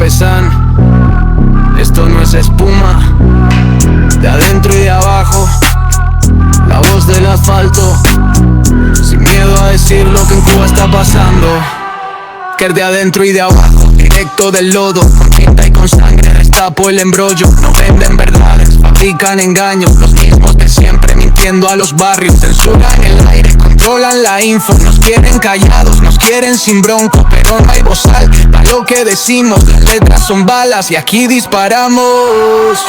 pesan, esto no es espuma. De adentro y de abajo, la voz del asfalto, sin miedo a decir lo que en Cuba está pasando. Que de adentro y de abajo, directo del lodo, con tinta y con sangre destapo el embrollo. No venden verdades, fabrican engaños, los mismos de siempre, mintiendo a los barrios. Censuran el aire, controlan la info, nos quieren callados, nos quieren sin bronco, pero no hay bozal para lo que decimos. Las letras son balas y aquí disparamos.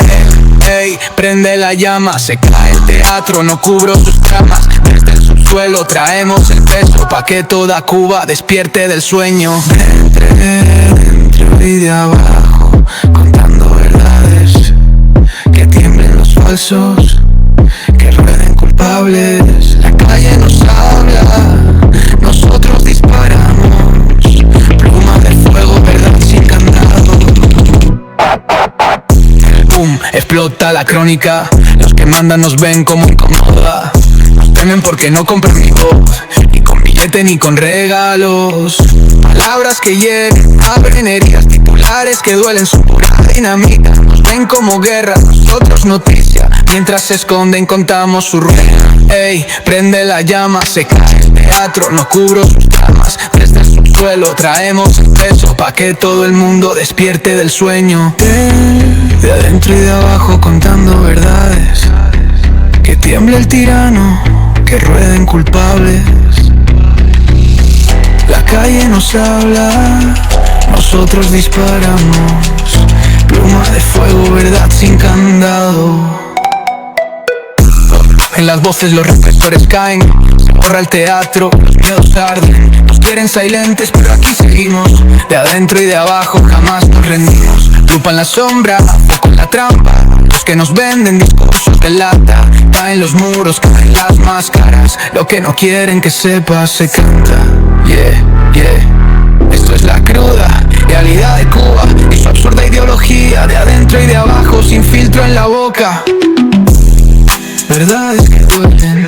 Ey, prende la llama, se cae el teatro, no cubro sus tramas. Desde el subsuelo traemos el peso pa' que toda Cuba despierte del sueño. Dentro y de abajo, contando verdades, que tiemblen los falsos, que rueden culpables. La calle nos habla, nosotros disparamos. Pluma de fuego, verdad sin candado. Boom, explota la crónica. Los que mandan nos ven como incomoda. Nos temen porque no compran mi voz, ni con billete ni con regalos. Palabras que hieren, abren heridas, titulares que duelen, son pura dinamita. Nos ven como guerra, nosotros noticia. Mientras se esconden contamos su ruina. Ey, prende la llama, se cae el teatro, no cubro sus tramas. Desde el subsuelo traemos el peso pa' que todo el mundo despierte del sueño. De adentro y de abajo contando verdades, que tiemble el tirano, que rueden culpables. La calle nos habla, nosotros disparamos. Pluma de fuego, verdad sin candado. En las voces los represores caen, se borra el teatro, los miedos arden. Nos quieren silentes, pero aquí seguimos. De adentro y de abajo jamás nos rendimos. Lupa en la sombra, foco en la trampa. Los que nos venden discursos de lata. Caen los muros, caen las máscaras. Lo que no quieren que sepas se canta. Yeah, yeah. Esto es la cruda realidad de Cuba y su absurda ideología. De adentro y de abajo, sin filtro en la boca. Verdades que duelen,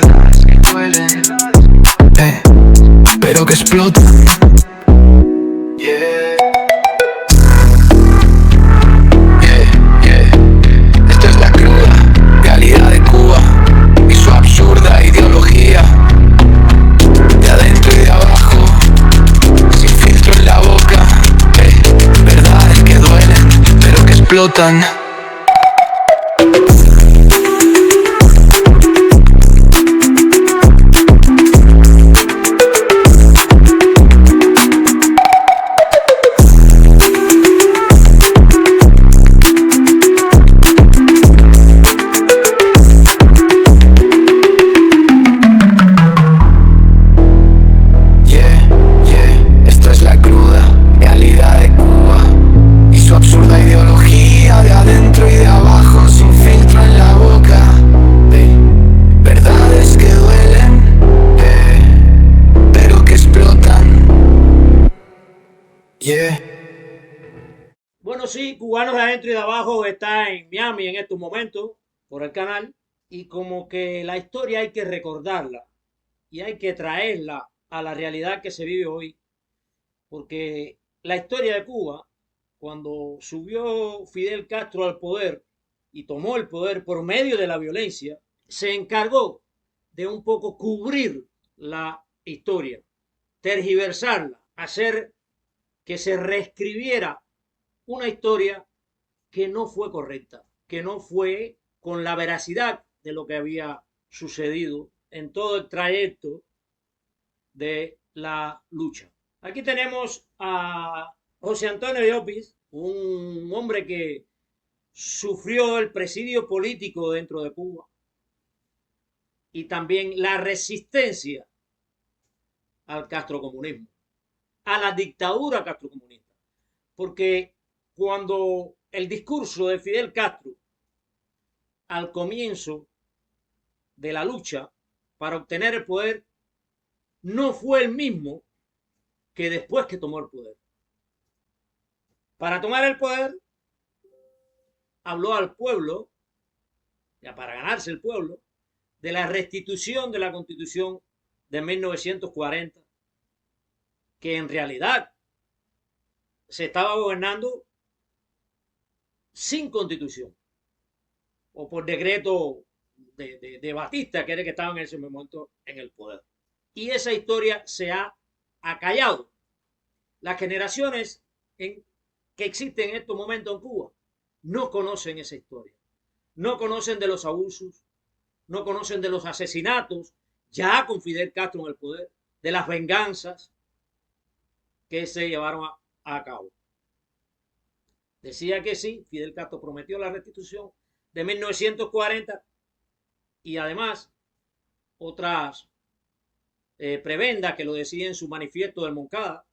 pero que explotan. Yeah. Yeah, yeah. Esto es la cruda realidad de Cuba y su absurda ideología. De adentro y de abajo, sin filtro en la boca. Verdades que duelen, pero que explotan. Bueno, sí, Cubanos de Adentro y de Abajo está en Miami en estos momentos por el canal y como que la historia hay que recordarla y hay que traerla a la realidad que se vive hoy, porque la historia de Cuba, cuando subió Fidel Castro al poder y tomó el poder por medio de la violencia, se encargó de un poco cubrir la historia, tergiversarla, hacer que se reescribiera una historia que no fue correcta, que no fue con la veracidad de lo que había sucedido en todo el trayecto de la lucha. Aquí tenemos a José Antonio Llopis, un hombre que sufrió el presidio político dentro de Cuba y también la resistencia al castrocomunismo, a la dictadura castrocomunista. Porque cuando el discurso de Fidel Castro al comienzo de la lucha para obtener el poder no fue el mismo que después que tomó el poder. Para tomar el poder habló al pueblo, ya para ganarse el pueblo, de la restitución de la Constitución de 1940, que en realidad se estaba gobernando sin constitución o por decreto de Batista, que era el que estaba en ese momento en el poder. Y esa historia se ha acallado. Las generaciones que existen en estos momentos en Cuba no conocen esa historia. No conocen de los abusos, no conocen de los asesinatos, ya con Fidel Castro en el poder, de las venganzas que se llevaron a cabo. Decía que sí, Fidel Castro prometió la restitución de 1940 y además otras prebendas que lo decía en su manifiesto del Moncada,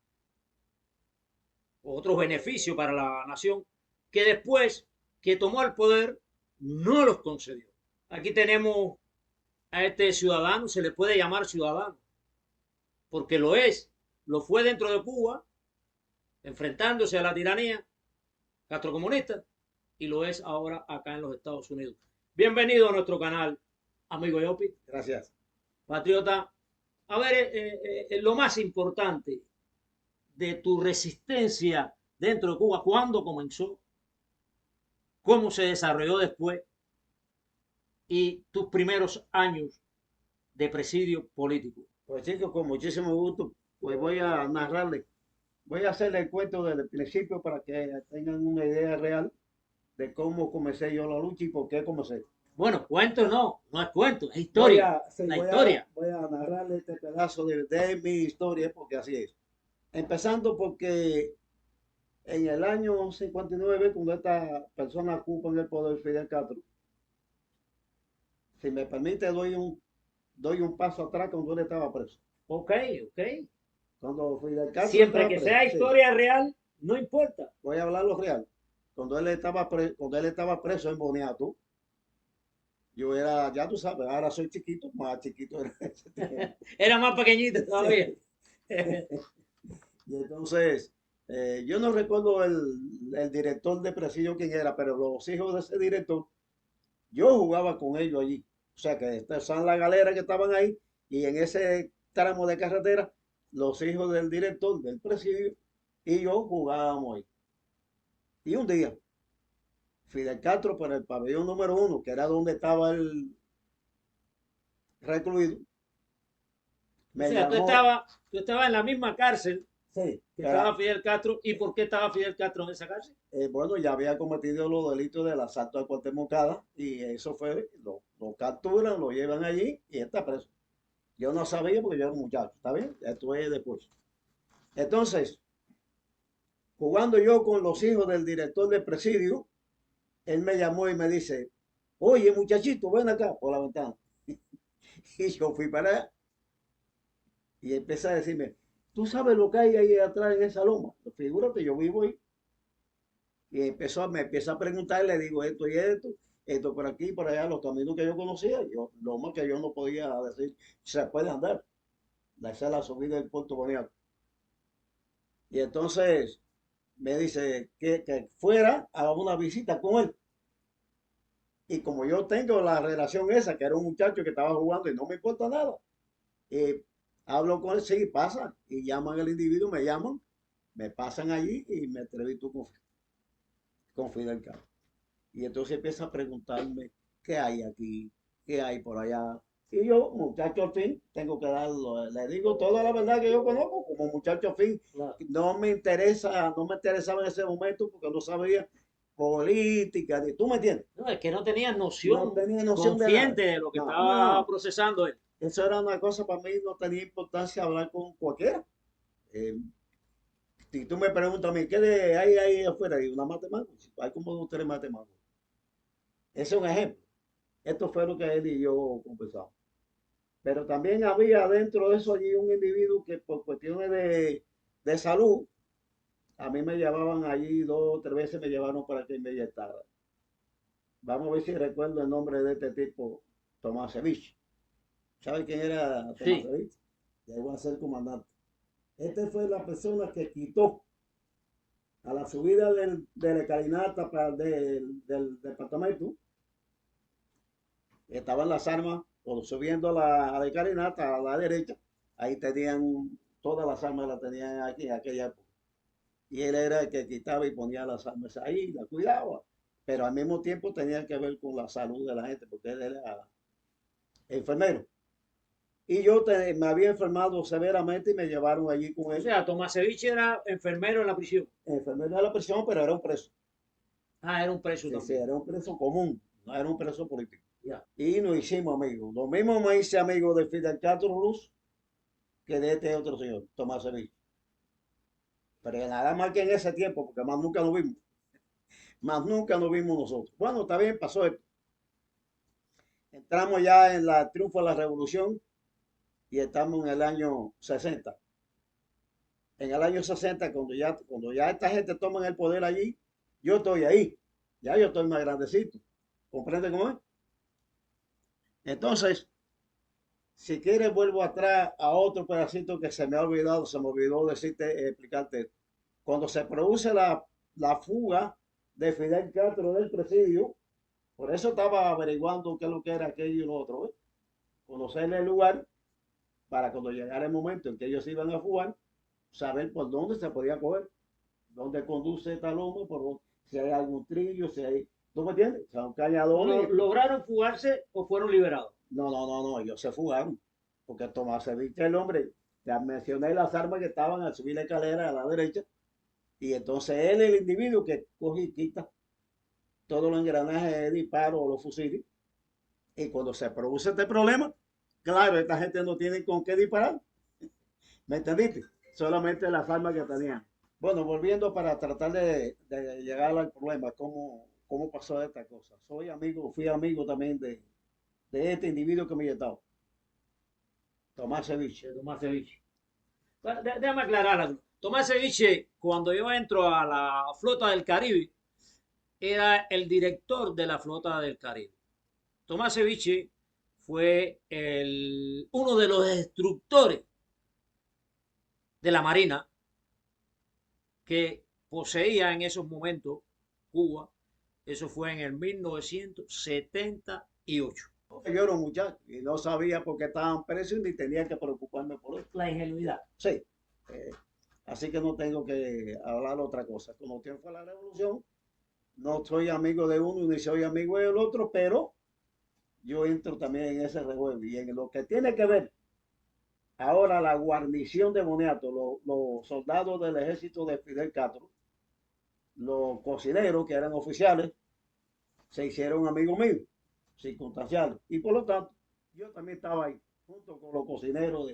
otros beneficios para la nación, que después que tomó el poder no los concedió. Aquí tenemos a este ciudadano, se le puede llamar ciudadano, porque lo fue dentro de Cuba, enfrentándose a la tiranía castrocomunista, y lo es ahora acá en los Estados Unidos. Bienvenido a nuestro canal, amigo Yopi. Gracias. Patriota, a ver, lo más importante de tu resistencia dentro de Cuba, ¿cuándo comenzó? ¿Cómo se desarrolló después? Y tus primeros años de presidio político. Pues chicos, con muchísimo gusto, pues voy a narrarle, voy a hacerle el cuento desde el principio para que tengan una idea real de cómo comencé yo la lucha y por qué comencé. Bueno, cuento no es cuento, es historia. La historia. Voy a narrarle este pedazo de mi historia porque así es. Empezando porque en el año 59, cuando esta persona ocupa en el poder, Fidel Castro, si me permite, doy un paso atrás cuando él estaba preso. Ok. Cuando Fidel Castro Siempre estaba que preso, sea sí. historia real, no importa. Voy a hablar lo real. Cuando él estaba preso en Boniato, yo era, ya tú sabes, ahora soy chiquito, más chiquito era ese tiempo. Era más pequeñito todavía. Y entonces, yo no recuerdo el director de presidio quién era, pero los hijos de ese director, yo jugaba con ellos allí. O sea que estas son las galeras que estaban ahí y en ese tramo de carretera, los hijos del director del presidio y yo jugábamos ahí. Y un día, Fidel Castro para el pabellón número 1, que era donde estaba el recluido, O me sea, llamó. tú estabas en la misma cárcel Sí, que estaba Fidel Castro. ¿Y por qué estaba Fidel Castro en esa cárcel? bueno, ya había cometido los delitos del asalto a Cuartel y eso fue, lo capturan, lo llevan allí y está preso. Yo no sabía porque yo era un muchacho, ¿está bien? Esto es después. Entonces, jugando yo con los hijos del director del presidio, él me llamó y me dice, oye muchachito, ven acá por la ventana. Y yo fui para allá y empecé a decirme, ¿tú sabes lo que hay ahí atrás en esa loma? Figúrate, yo vivo ahí. Y me empieza a preguntar, le digo esto y esto por aquí, por allá, los caminos que yo conocía, lo más que yo no podía decir, se puede andar. Esa es la subida del Puerto Boniato. Y entonces me dice que fuera a una visita con él. Y como yo tengo la relación esa, que era un muchacho que estaba jugando y no me importa nada, hablo con él, sí, pasa. Y llaman al individuo, me llaman, me pasan allí y me entrevisto con Fidel Castro. Y entonces empieza a preguntarme qué hay aquí, qué hay por allá. Y yo, muchacho al fin, tengo que darlo. Le digo toda la verdad que yo conozco como muchacho al fin. Claro. No me interesaba en ese momento porque no sabía política. ¿Tú me entiendes? No, es que no tenías noción No tenía noción consciente de nada. de lo que No, estaba no. procesando él. Eso era una cosa para mí, no tenía importancia hablar con cualquiera. Eh, si tú me preguntas a mí, ¿qué hay ahí afuera? Hay una matemática. Hay como 2 o 3 matemáticas. Ese es un ejemplo. Esto fue lo que él y yo conversamos. Pero también había dentro de eso allí un individuo que por cuestiones de salud, a mí me llevaban allí 2 o 3 veces, me llevaron para que me inyectara. Vamos a ver si recuerdo el nombre de este tipo, Tomasevich. ¿Sabe quién era Sí. Tomasevich? Llegó a ser comandante. Esta fue la persona que quitó a la subida de la calinata del departamento. Estaban las armas, o subiendo a la calinata a la derecha, ahí tenían, todas las armas las tenían aquí en aquella época. Y él era el que quitaba y ponía las armas ahí, las cuidaba. pero al mismo tiempo tenía que ver con la salud de la gente, porque él era enfermero. Y yo me había enfermado severamente y me llevaron allí con O él. sea, Tomasevich era enfermero en la prisión. Enfermero de la prisión, pero era un preso. Ah, era un preso Sí, sí, también. era un preso común, no era un preso político. Ya. Y nos hicimos amigos. Lo mismo me hice amigo de Fidel Castro Ruz que de este otro señor, Tomás Sevilla. Pero nada más que en ese tiempo, porque más nunca nos vimos. Más nunca nos vimos nosotros. Bueno, está bien, pasó esto. Entramos ya en la triunfo de la revolución y estamos en el año 60. En el año 60, cuando ya esta gente toma el poder allí, yo estoy ahí. Ya yo estoy más grandecito. ¿Comprende cómo es? Entonces, si quieres, vuelvo atrás a otro pedacito que se me ha olvidado, se me olvidó decirte, explicarte. Cuando se produce la fuga de Fidel Castro del presidio, por eso estaba averiguando qué es lo que era aquello y lo otro, ¿eh? Conocerle el lugar para cuando llegara el momento en que ellos iban a fugar, saber por dónde se podía coger, dónde conduce esta loma, si hay algún trillo, si hay, ¿tú me entiendes? O sea, un cañador. ¿Lograron fugarse o fueron liberados? No, no, no, no, ellos se fugaron. Porque Tomás Evite, el hombre, ya mencioné las armas que estaban al subir la escalera a la derecha. Y entonces él, el individuo que coge y quita todos los engranajes de disparo o los fusiles. Y cuando se produce este problema, claro, esta gente no tiene con qué disparar. ¿Me entendiste? Solamente las armas que tenían. Bueno, volviendo para tratar de llegar al problema, cómo pasó esta cosa. Fui amigo también de este individuo que me llevaba, Tomás Ceviche. De Tomasevich. Bueno, déjame aclarar algo. Tomasevich, cuando yo entro a la flota del Caribe, era el director de la flota del Caribe. Tomasevich fue uno de los instructores de la Marina que poseía en esos momentos Cuba. Eso fue en el 1978. Yo era un muchacho y no sabía por qué estaban presos ni tenía que preocuparme por eso. La ingenuidad. Sí, eh, así que no tengo que hablar otra cosa. Como tiempo fue la revolución, no soy amigo de uno ni soy amigo del otro, pero yo entro también en ese revuelo. Y en lo que tiene que ver ahora la guarnición de Boniato, los soldados del ejército de Fidel Castro, los cocineros que eran oficiales, se hicieron amigos míos, circunstanciales. Y por lo tanto, yo también estaba ahí, junto con los cocineros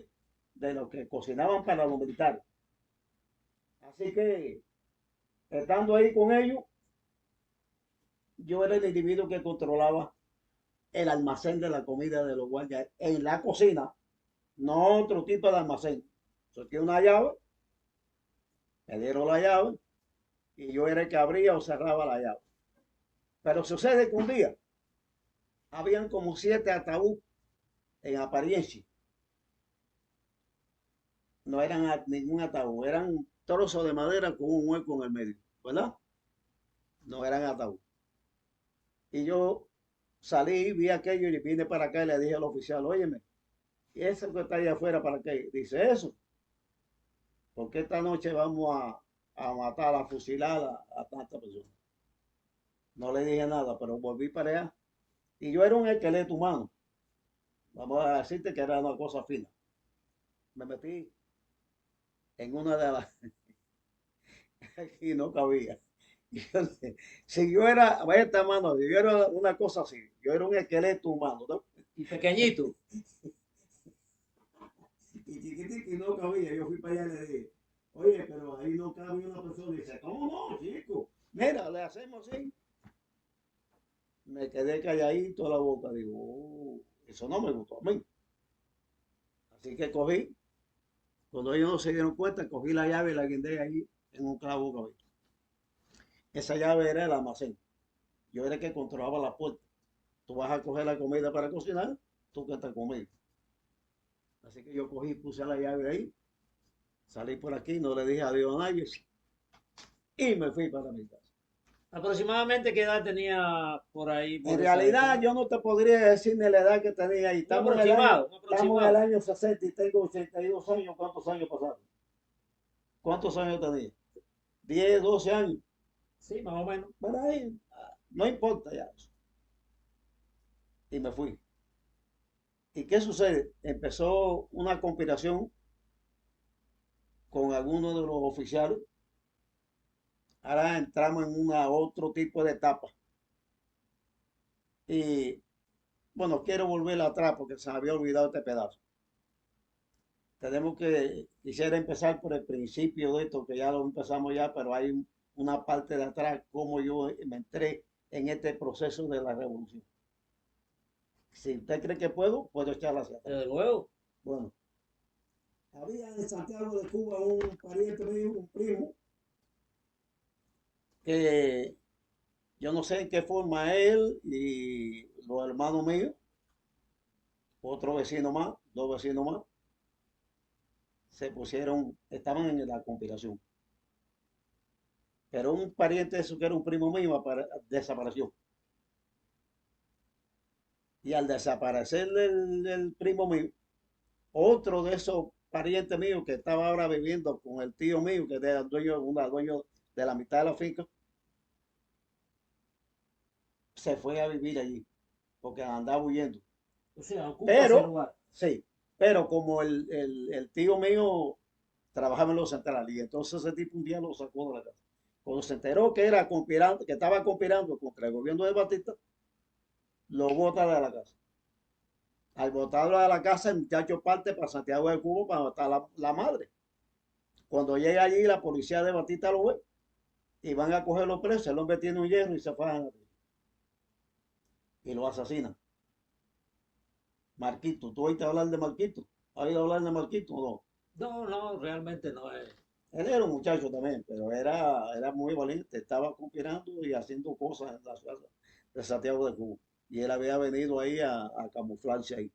de los que cocinaban para los militares. Así que, estando ahí con ellos, yo era el individuo que controlaba el almacén de la comida de los guardias en la cocina, no otro tipo de almacén. Yo tenía una llave, me dieron la llave y yo era el que abría o cerraba la llave. Pero sucede que un día habían como 7 ataúd en apariencia. No eran ningún ataúd, eran trozos de madera con un hueco en el medio, ¿verdad? No eran ataúd. Y yo salí, vi aquello y vine para acá y le dije al oficial, óyeme, ¿y eso que está ahí afuera para qué? Dice eso, porque esta noche vamos a matar, a fusilar a tantas personas. No le dije nada, pero volví para allá. Y yo era un esqueleto humano. Vamos a decirte que era una cosa fina. Me metí en una de las y no cabía. Si yo era, esta mano, si yo era una cosa así, yo era un esqueleto humano, ¿no? Y pequeñito. Y chiquitico y no cabía. Yo fui para allá y le dije, oye, pero ahí no cabe una persona. Y dice, ¿cómo no, chico? Mira, le hacemos así. Me quedé calladito a la boca. Digo, eso no me gustó a mí. Así que cogí, cuando ellos no se dieron cuenta, cogí la llave y la guindé ahí en un clavo que había. Esa llave era el almacén. Yo era el que controlaba la puerta. Tú vas a coger la comida para cocinar, tú que estás conmigo. Así que yo cogí, puse la llave ahí, salí por aquí, no le dije adiós a nadie y me fui para mi casa. ¿Aproximadamente qué edad tenía por ahí? Por En esa realidad época? yo no te podría decir ni la edad que tenía ahí. Un aproximado, un Estamos en el aproximado. año 60 y tengo 82 años. ¿Cuántos años pasaron? ¿Cuántos años tenía? 10, 12 años. Sí, más o menos. Bueno, ahí, no importa ya eso. Y me fui. ¿Y qué sucede? Empezó una conspiración con algunos de los oficiales. Ahora entramos en una otro tipo de etapa. Y bueno, quiero volver atrás porque se me había olvidado este pedazo. Quisiera empezar por el principio de esto, que ya lo empezamos ya, pero hay una parte de atrás, cómo yo me entré en este proceso de la revolución. Si usted cree que puedo echarla hacia atrás. Desde luego. Bueno, había en Santiago de Cuba un pariente mío, un primo, que yo no sé en qué forma él y los hermanos míos, otro vecino más, dos vecinos más, estaban en la conspiración. Pero un pariente de eso que era un primo mío desapareció. Y al desaparecer el primo mío, otro de esos parientes míos que estaba ahora viviendo con el tío mío, que era dueño de la mitad de la finca, se fue a vivir allí, porque andaba huyendo. O sea, ocupa ese Pero, lugar. sí, pero como el tío mío trabajaba en los centrales, y entonces ese tipo un día lo sacó de la casa. Cuando se enteró que estaba conspirando contra el gobierno de Batista, lo bota de la casa. Al botarlo de la casa, el muchacho parte para Santiago de Cuba para matar a la madre. Cuando llega allí, la policía de Batista lo ve y van a cogerlo preso. El hombre tiene un hierro y se fajan y lo asesinan. Marquito, ¿tú oíste hablar de Marquito? ¿Has oído hablar de Marquito o no? No, realmente no es. Él era un muchacho también, pero era muy valiente. Estaba conspirando y haciendo cosas en la ciudad de Santiago de Cuba. Y él había venido ahí a camuflarse ahí.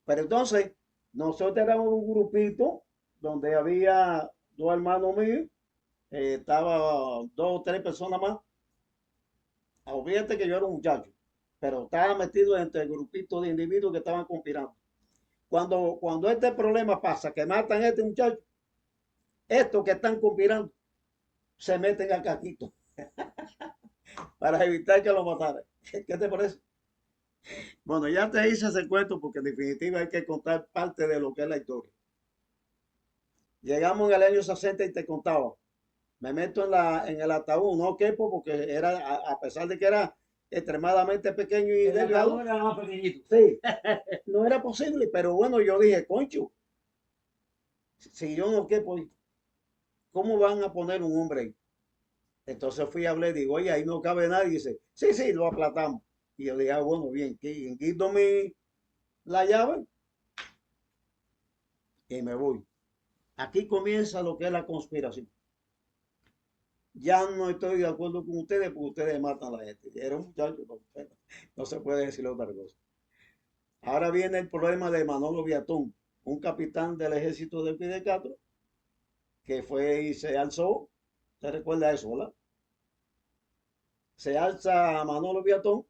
Pero entonces, nosotros éramos un grupito donde había dos hermanos míos, estaba dos o tres personas más. Olvídate que yo era un muchacho, pero estaba metido entre el grupito de individuos que estaban conspirando. Cuando este problema pasa, que matan a este muchacho, estos que están conspirando se meten a Caquito para evitar que lo mataran. ¿Qué te parece? Bueno, ya te hice ese cuento porque en definitiva hay que contar parte de lo que es la historia. Llegamos en el año 60 y te contaba. Me meto en el ataúd, no quepo porque era, a pesar de que era extremadamente pequeño y El delgado, ataúd era más pequeñito. sí, no era posible, pero bueno, yo dije, concho, si yo no quepo, ¿cómo van a poner un hombre ahí? Entonces fui a hablar, digo, oye, ahí no cabe nadie, y dice, sí, sí, lo aplatamos. Y yo dije, bueno, bien, quito la llave y me voy. Aquí comienza lo que es la conspiración. Ya no estoy de acuerdo con ustedes porque ustedes matan a la gente. Era un muchacho, no se puede decir otra cosa. Ahora viene el problema de Manolo Viatón, un capitán del ejército de Fidel Castro, que fue y se alzó. ¿Se recuerda eso, verdad? Se alza a Manolo Viatón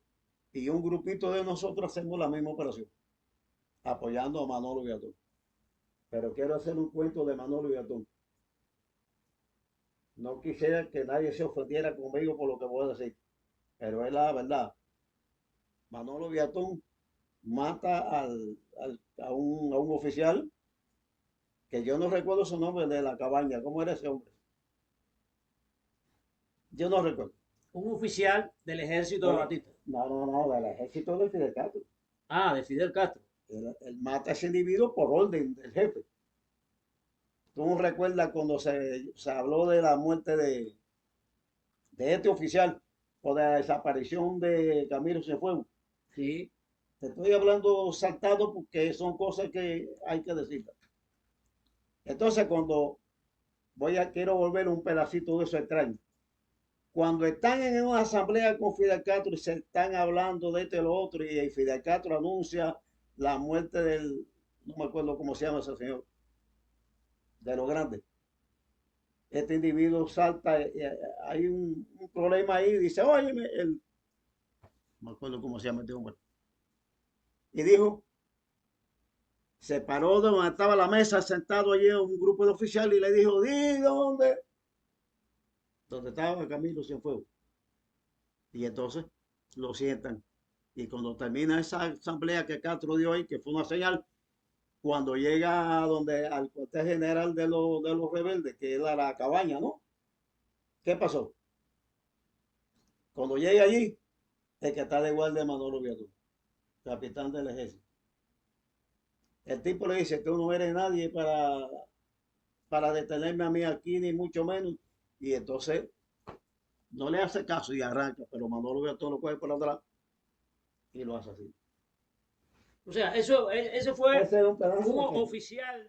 y un grupito de nosotros hacemos la misma operación, apoyando a Manolo Viatón. Pero quiero hacer un cuento de Manolo Viatón. No quisiera que nadie se ofendiera conmigo por lo que voy a decir, pero es la verdad. Manolo Viatón mata a un oficial que yo no recuerdo su nombre de la cabaña. ¿Cómo era ese hombre? Yo no recuerdo. Un oficial del ejército de Batista. No, del ejército de Fidel Castro. Ah, de Fidel Castro. Él mata a ese individuo por orden del jefe. ¿Tú no recuerdas cuando se habló de la muerte de este oficial o de la desaparición de Camilo Cienfuegos? Sí. Te estoy hablando saltado porque son cosas que hay que decir. Entonces, cuando quiero volver un pedacito de eso extraño. Cuando están en una asamblea con Fidel Castro y se están hablando de esto y lo otro, y Fidel Castro anuncia la muerte no me acuerdo cómo se llama ese señor, de los grandes. Este individuo salta, hay un problema ahí, dice, oye, no me acuerdo cómo se llama este hombre. Y dijo, se paró de donde estaba la mesa, sentado allí un grupo de oficiales y le dijo, ¿di dónde? Donde estaba Camilo Cienfuegos. Y entonces lo sientan. Y cuando termina esa asamblea que Castro dio ahí, que fue una señal, cuando llega a donde, al cuartel general de los rebeldes, que era la cabaña, ¿no? ¿Qué pasó? Cuando llega allí, el que está de guardia es Manolo Viadú, capitán del ejército. El tipo le dice, tú no eres nadie para detenerme a mí aquí, ni mucho menos. Y entonces no le hace caso y arranca, pero Manolo Viadú lo coge por atrás y lo hace así. O sea, eso fue Ese es un pedazo un de oficial Ajá,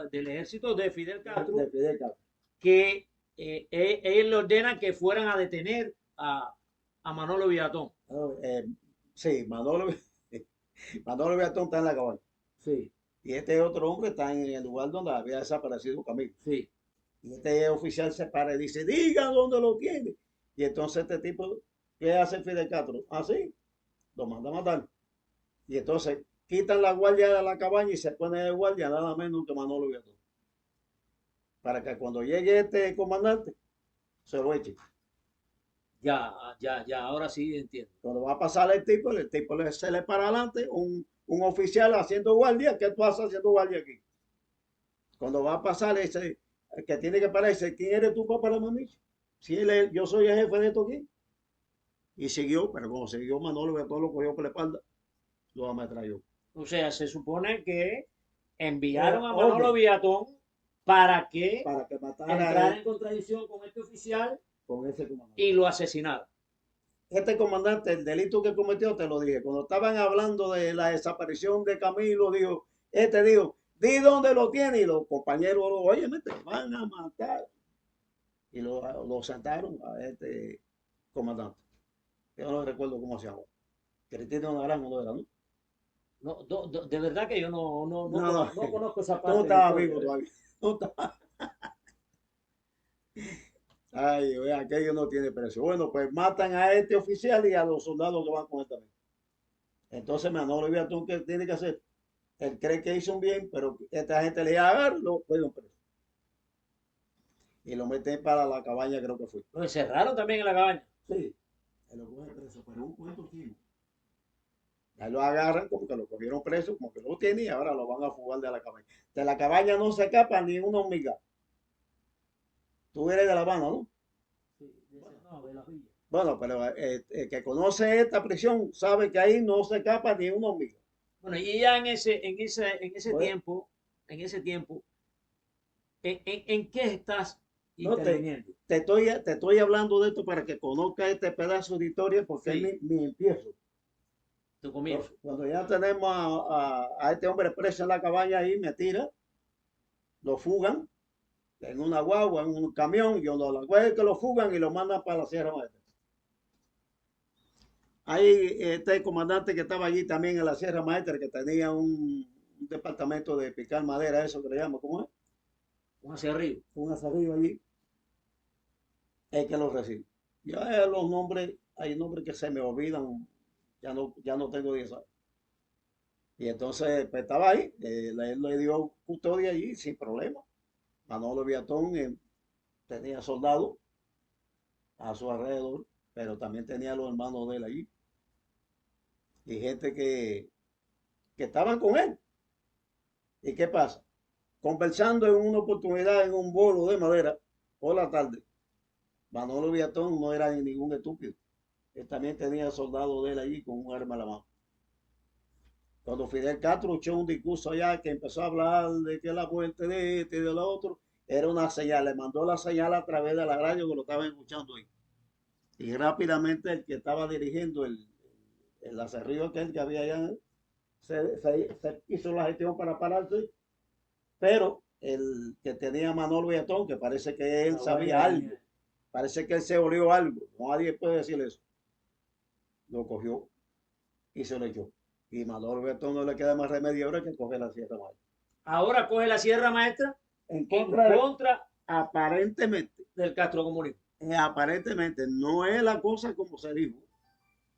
del ejército de Fidel Castro, de Fidel Castro. que ellos le ordenan que fueran a detener a Manolo Villatón. No, sí, Manolo Viatón está en la cabaña. Sí, Y este otro hombre está en el lugar donde había desaparecido Camilo. sí. Y este oficial se para y dice, diga dónde lo tiene. Y entonces este tipo, ¿qué hace Fidel Castro? Así, lo manda a matar. Y entonces quitan la guardia de la cabaña y se pone de guardia nada menos que Manolo Viatón. Para que cuando llegue este comandante, se lo eche. Ya, ahora sí entiendo. Cuando va a pasar el tipo se le para adelante, un oficial haciendo guardia. ¿Qué tú haces haciendo guardia aquí? Cuando va a pasar ese, el que tiene que pararse, ¿quién eres tú para mí? Si yo soy el jefe de esto aquí. Y siguió, pero como siguió Manolo, que todo lo cogió por la espalda, lo ametralló. O sea, se supone que enviaron a Manolo Oye, Villatón para que para que matara entrara en contradicción con este oficial con ese comandante. y lo asesinara. Este comandante, el delito que cometió, te lo dije, cuando estaban hablando de la desaparición de Camilo, dijo, di dónde lo tiene, y los compañeros, oye, te van a matar. Y lo sentaron a este comandante. Yo no recuerdo cómo se llama. Cristino Naranjo no era, ¿no? No, de verdad que yo No, no conozco esa tú no parte de la estabas historia, vivo ¿eh? todavía. No estabas. Ay, vea, aquello no tiene precio. Bueno, pues matan a este oficial y a los soldados que van con él también. Entonces Manolo Viatón, ¿qué tiene que hacer? Él cree que hizo un bien, pero esta gente le iba a agarrar, lo pueden preso. Y lo meten para la cabaña, creo que fue. Lo encerraron también en la cabaña. Sí, se lo cogen preso, pero un cuento chino. Ahí lo agarran como que lo cogieron preso, como que lo tienen y ahora lo van a fugar de la cabaña. De la cabaña no se escapa ni una hormiga. Tú eres de La Habana, ¿no? Sí, no, de la villa. Bueno, pero el que conoce esta prisión sabe que ahí no se escapa ni una hormiga. Bueno, y ya Pues, en ese tiempo, ¿en qué estás no interviniendo? te estoy hablando de esto para que conozca este pedazo de historia porque Sí, es mi empiezo. tu comienzo. Cuando ya tenemos a este hombre preso en la cabaña ahí, me tira, lo fugan en una guagua, en un camión, y cuando la guagua es que lo fugan y lo mandan para la Sierra Maestra. Ahí este comandante que estaba allí también en la Sierra Maestra, que tenía un departamento de picar madera, eso que le llama, ¿cómo es? Un hacia arriba. Un asadillo allí, es que lo recibe. Ya los nombres, hay nombres que se me olvidan, ya no tengo 10 años. Y entonces pues, estaba ahí, él le dio custodia allí sin problema. Manolo Viatón tenía soldados a su alrededor, pero también tenía los hermanos de él allí. Y gente que estaban con él. ¿Y qué pasa? Conversando en una oportunidad en un bolo de madera por la tarde, Manolo Viatón no era ningún estúpido. Él también tenía soldados de él allí con un arma en la mano. Cuando Fidel Castro echó un discurso allá que empezó a hablar de que la muerte de este y de lo otro, era una señal, le mandó la señal a través de la radio que lo estaban escuchando ahí. Y rápidamente el que estaba dirigiendo el acerrío aquel que había allá, se hizo la gestión para pararse, pero el que tenía Manolo Viatón, que parece que él sabía algo, parece que él se olió algo, nadie puede decir eso, lo cogió y se lo echó. Y Manolo Viatón no le queda más remedio ahora que coger la Sierra Maestra. Ahora coge la Sierra Maestra En en contra, contra aparentemente, del Castro comunismo. aparentemente, no es la cosa como se dijo.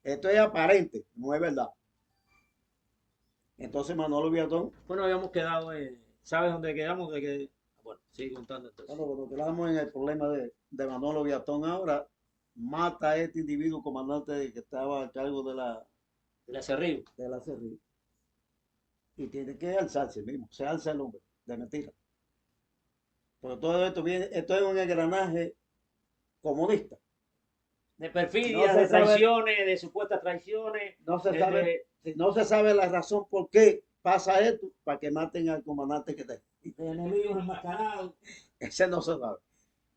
Esto es aparente, no es verdad. Entonces Manolo Viatón, Bueno, habíamos quedado, ¿sabes dónde quedamos? Bueno, sigue contando entonces. bueno, cuando quedamos en el problema de Manolo Viatón ahora, mata a este individuo comandante que estaba a cargo Le hace río. de la CRI. Y tiene que alzarse mismo, se alza el hombre, de mentira. Pero todo esto viene, esto es un engranaje comunista. De No perfidias, se de sabe, traiciones, de supuestas traiciones, no se de, sabe, no se sabe la razón por qué pasa esto para que maten al comandante que está ahí. de enemigos enmascarados. Ese no se sabe.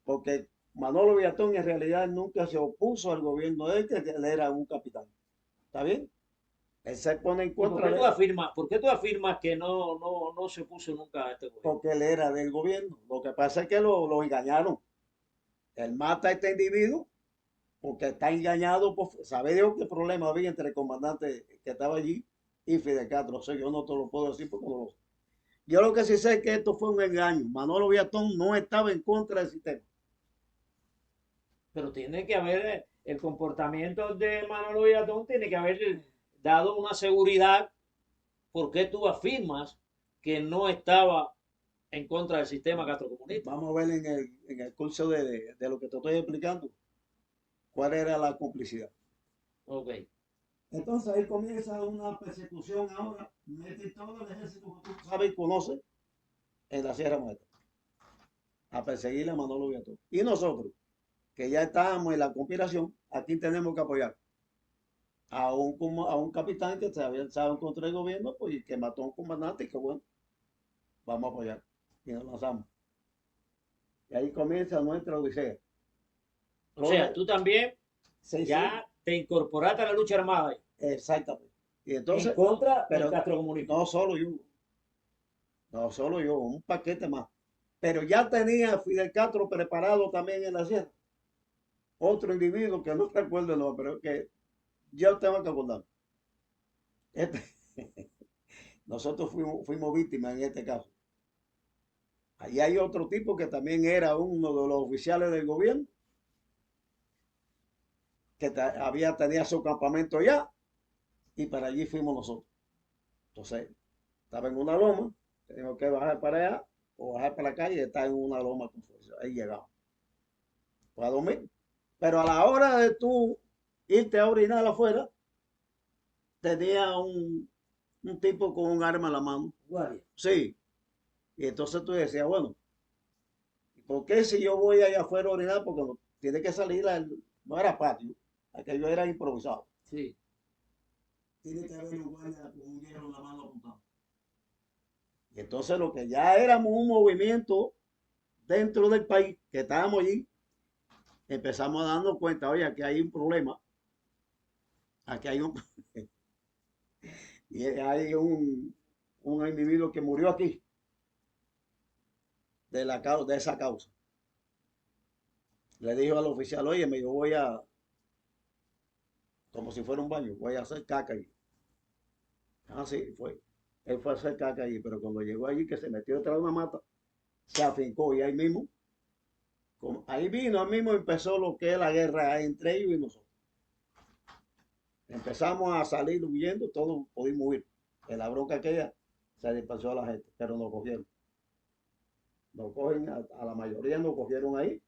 Porque Manolo Villatón en realidad nunca se opuso al gobierno de él, que él era un capitán. ¿Está bien? Él se pone en ¿Y por contra qué de tú él afirmas, por qué tú afirmas que no se opuso nunca a este gobierno? porque él era del gobierno. Lo que pasa es que lo engañaron. Él mata a este individuo porque está engañado. ¿Sabe Dios qué problema había entre el comandante que estaba allí y Fidel Castro? O sea, yo no te lo puedo decir porque no lo sé. Yo lo que sí sé es que esto fue un engaño. Manolo Villatón no estaba en contra del sistema. Pero tiene que haber, el comportamiento de Manolo Villatón tiene que haber dado una seguridad. ¿Por qué tú afirmas que no estaba en contra del sistema castrocomunista? Vamos a ver en el curso de lo que te estoy explicando cuál era la complicidad. Ok. Entonces ahí comienza una persecución ahora. Mete todo el ejército que tú sabes y conoces en la Sierra Maestra a perseguir a Manolo Villatón. Y nosotros, que ya estábamos en la conspiración, aquí tenemos que apoyar a un capitán que se había alzado contra el gobierno pues, y que mató a un comandante y que bueno, vamos a apoyar. Y nos lanzamos. Y ahí comienza nuestra odisea. O sea, tú también Sí, sí, ya te incorporaste a la lucha armada exactamente. Y en entonces, contra del pero castrocomunismo. no solo yo, un paquete más. Pero ya tenía Fidel Castro preparado también en la sierra. Otro individuo que no recuerdo el nombre, pero que yo tengo que acordar. Este, nosotros fuimos víctimas en este caso. Allí hay otro tipo que también era uno de los oficiales del gobierno, que tenía su campamento ya, y para allí fuimos nosotros. Entonces, estaba en una loma, teníamos que bajar para allá o bajar para la calle y estar en una loma con fuerza. Ahí llegamos. Fue a dormir. Pero a la hora de tú irte a orinar afuera, tenía un tipo con un arma en la mano. Guardia. Sí. Y entonces tú decías, bueno, ¿por qué si yo voy allá afuera a orinar? Porque no, tiene que salir, no era patio, aquello era improvisado. Sí. Tiene que haber un guardia con un hierro en la mano apuntando. Y entonces lo que ya éramos un movimiento dentro del país, que estábamos allí, empezamos a darnos cuenta, oye, aquí hay un problema, aquí hay un y hay un individuo que murió aquí de esa causa. Le dijo al oficial, oye, yo voy a, como si fuera un baño, voy a hacer caca allí. Ah, sí, fue. Él fue a hacer caca allí, pero cuando llegó allí, que se metió detrás de una mata, se afincó y ahí mismo, ahí vino, ahí mismo empezó lo que es la guerra entre ellos y nosotros. Empezamos a salir huyendo, todos pudimos huir. En la bronca aquella se dispersó a la gente, pero nos cogieron. Nos cogen, a la mayoría nos cogieron ahí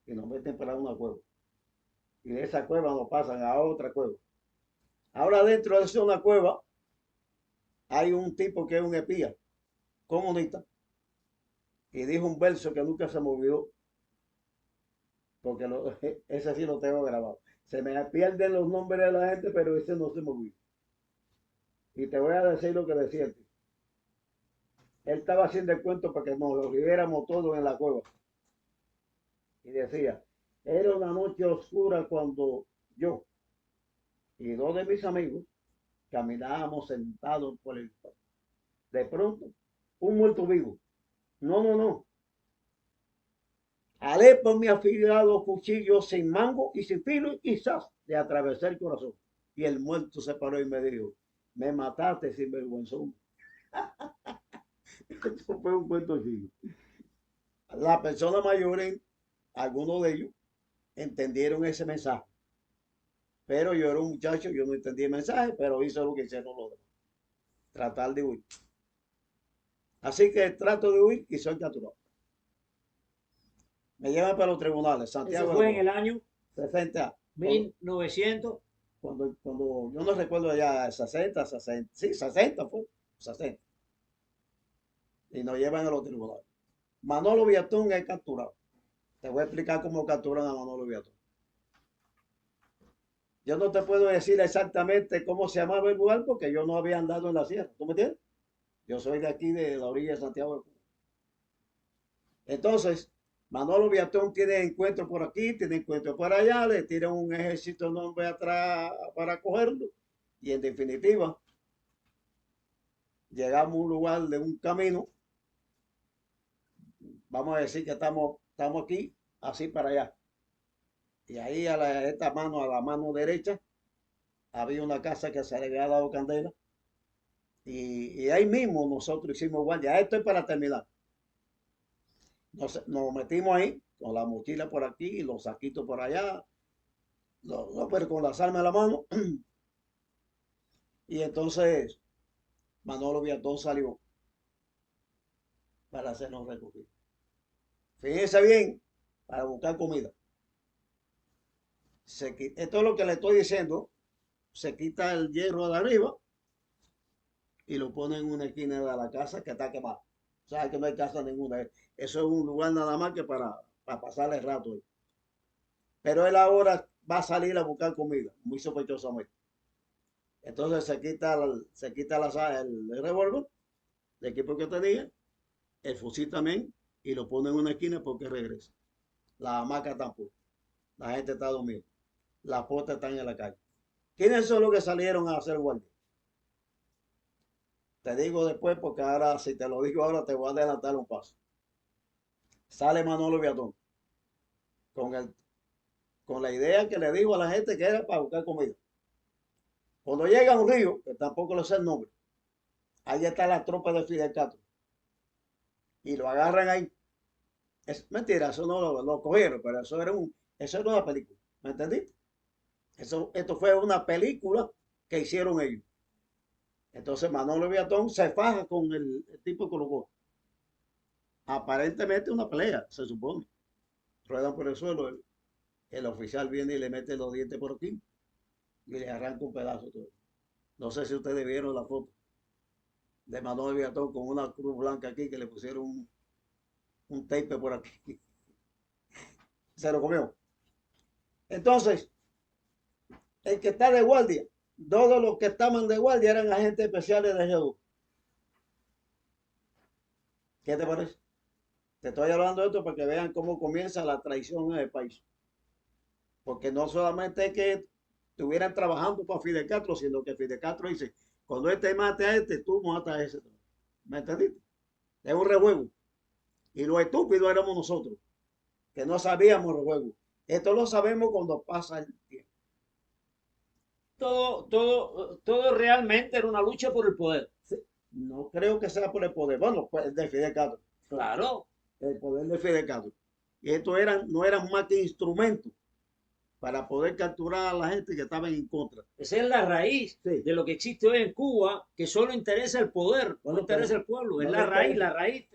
y nos meten para una cueva. Y de esa cueva nos pasan a otra cueva. Ahora dentro de esa una cueva hay un tipo que es un espía comunista y dijo un verso que nunca se me olvidó, porque ese sí lo tengo grabado. Se me pierden los nombres de la gente, pero ese no se me olvidó. Y te voy a decir lo que decía él. Él estaba haciendo el cuento para que nos lo viéramos todos en la cueva. Y decía, era una noche oscura cuando yo y dos de mis amigos caminábamos sentados por el... De pronto, un muerto vivo. No, no, no. Alé por mi afilado cuchillo sin mango y sin filo y quizás de atravesar el corazón. Y el muerto se paró y me dijo, me mataste sin vergüenzón. Esto fue un cuento chico. Las personas mayores, algunos de ellos, entendieron ese mensaje. Pero yo era un muchacho, yo no entendí el mensaje, pero hice lo que hicieron los demás. Tratar de huir. Así que trato de huir y soy capturado. Me llevan para los tribunales, Eso Santiago de fue en Cuba. el año 60, 1900. cuando yo no recuerdo ya, 60, sí, 60 fue, 60. Y nos llevan a los tribunales. Manolo Viatón es capturado. Te voy a explicar cómo capturan a Manolo Viatón. Yo no te puedo decir exactamente cómo se llamaba el lugar porque yo no había andado en la sierra. ¿Tú me entiendes? Yo soy de aquí, de la orilla de Santiago de Cuba. Entonces, Manolo Viatón tiene encuentro por aquí, tiene encuentro por allá, le tiran un ejército nombre atrás para cogerlo. Y en definitiva, llegamos a un lugar de un camino. Vamos a decir que estamos aquí, así para allá. Y ahí esta mano, a la mano derecha, había una casa que se le había dado candela. Y ahí mismo nosotros hicimos guardia. Esto es para terminar. Nos metimos ahí con la mochila por aquí y los saquitos por allá, no, pero con las armas en la mano. Y entonces Manolo Viatón salió para hacernos recoger. Fíjense bien, para buscar comida. Esto es lo que le estoy diciendo. Se quita el hierro de arriba y lo pone en una esquina de la casa que está quemada. O sea que no hay casa ninguna. Eso es un lugar nada más que para pasar el rato ahí. Pero él ahora va a salir a buscar comida, muy sospechosamente. Entonces el revólver, el equipo que tenía, el fusil también, y lo pone en una esquina porque regresa. La hamaca tampoco. La gente está dormida. Las puertas están en la calle. ¿Quiénes son los que salieron a hacer guardia? Te digo después porque ahora, si te lo digo ahora, te voy a adelantar un paso. Sale Manolo Viatón con, con la idea que le dijo a la gente que era para buscar comida. Cuando llega a un río, que tampoco le sé el nombre, ahí está la tropa de Fidel Castro. Y lo agarran ahí. Es mentira, eso no lo cogieron, pero eso era una película. ¿Me entendiste? Esto fue una película que hicieron ellos. Entonces Manolo Viatón se faja con el tipo que lo coge. Aparentemente una pelea, se supone. Ruedan por el suelo. El oficial viene y le mete los dientes por aquí y le arranca un pedazo todo. No sé si ustedes vieron la foto de Manolo Viatón con una cruz blanca aquí que le pusieron un tape por aquí. Se lo comió. Entonces, el que está de guardia, todos los que estaban de guardia eran agentes especiales de G2. ¿Qué te parece? Te estoy hablando de esto para que vean cómo comienza la traición en el país. Porque no solamente es que estuvieran trabajando para Fidel Castro, sino que Fidel Castro dice, cuando este mate a este, tú matas a ese. ¿Me entendiste? Es un rejuego. Y los estúpidos éramos nosotros, que no sabíamos el rejuego. Esto lo sabemos cuando pasa el tiempo. Todo realmente era una lucha por el poder. Sí, no creo que sea por el poder. Bueno, pues el de Fidel Castro. Claro. El poder de Fidel Castro. Y esto no eran más que instrumentos para poder capturar a la gente que estaba en contra. Esa es la raíz Sí. de lo que existe hoy en Cuba, que solo interesa el poder, Bueno, no interesa el pueblo. Es no la raíz.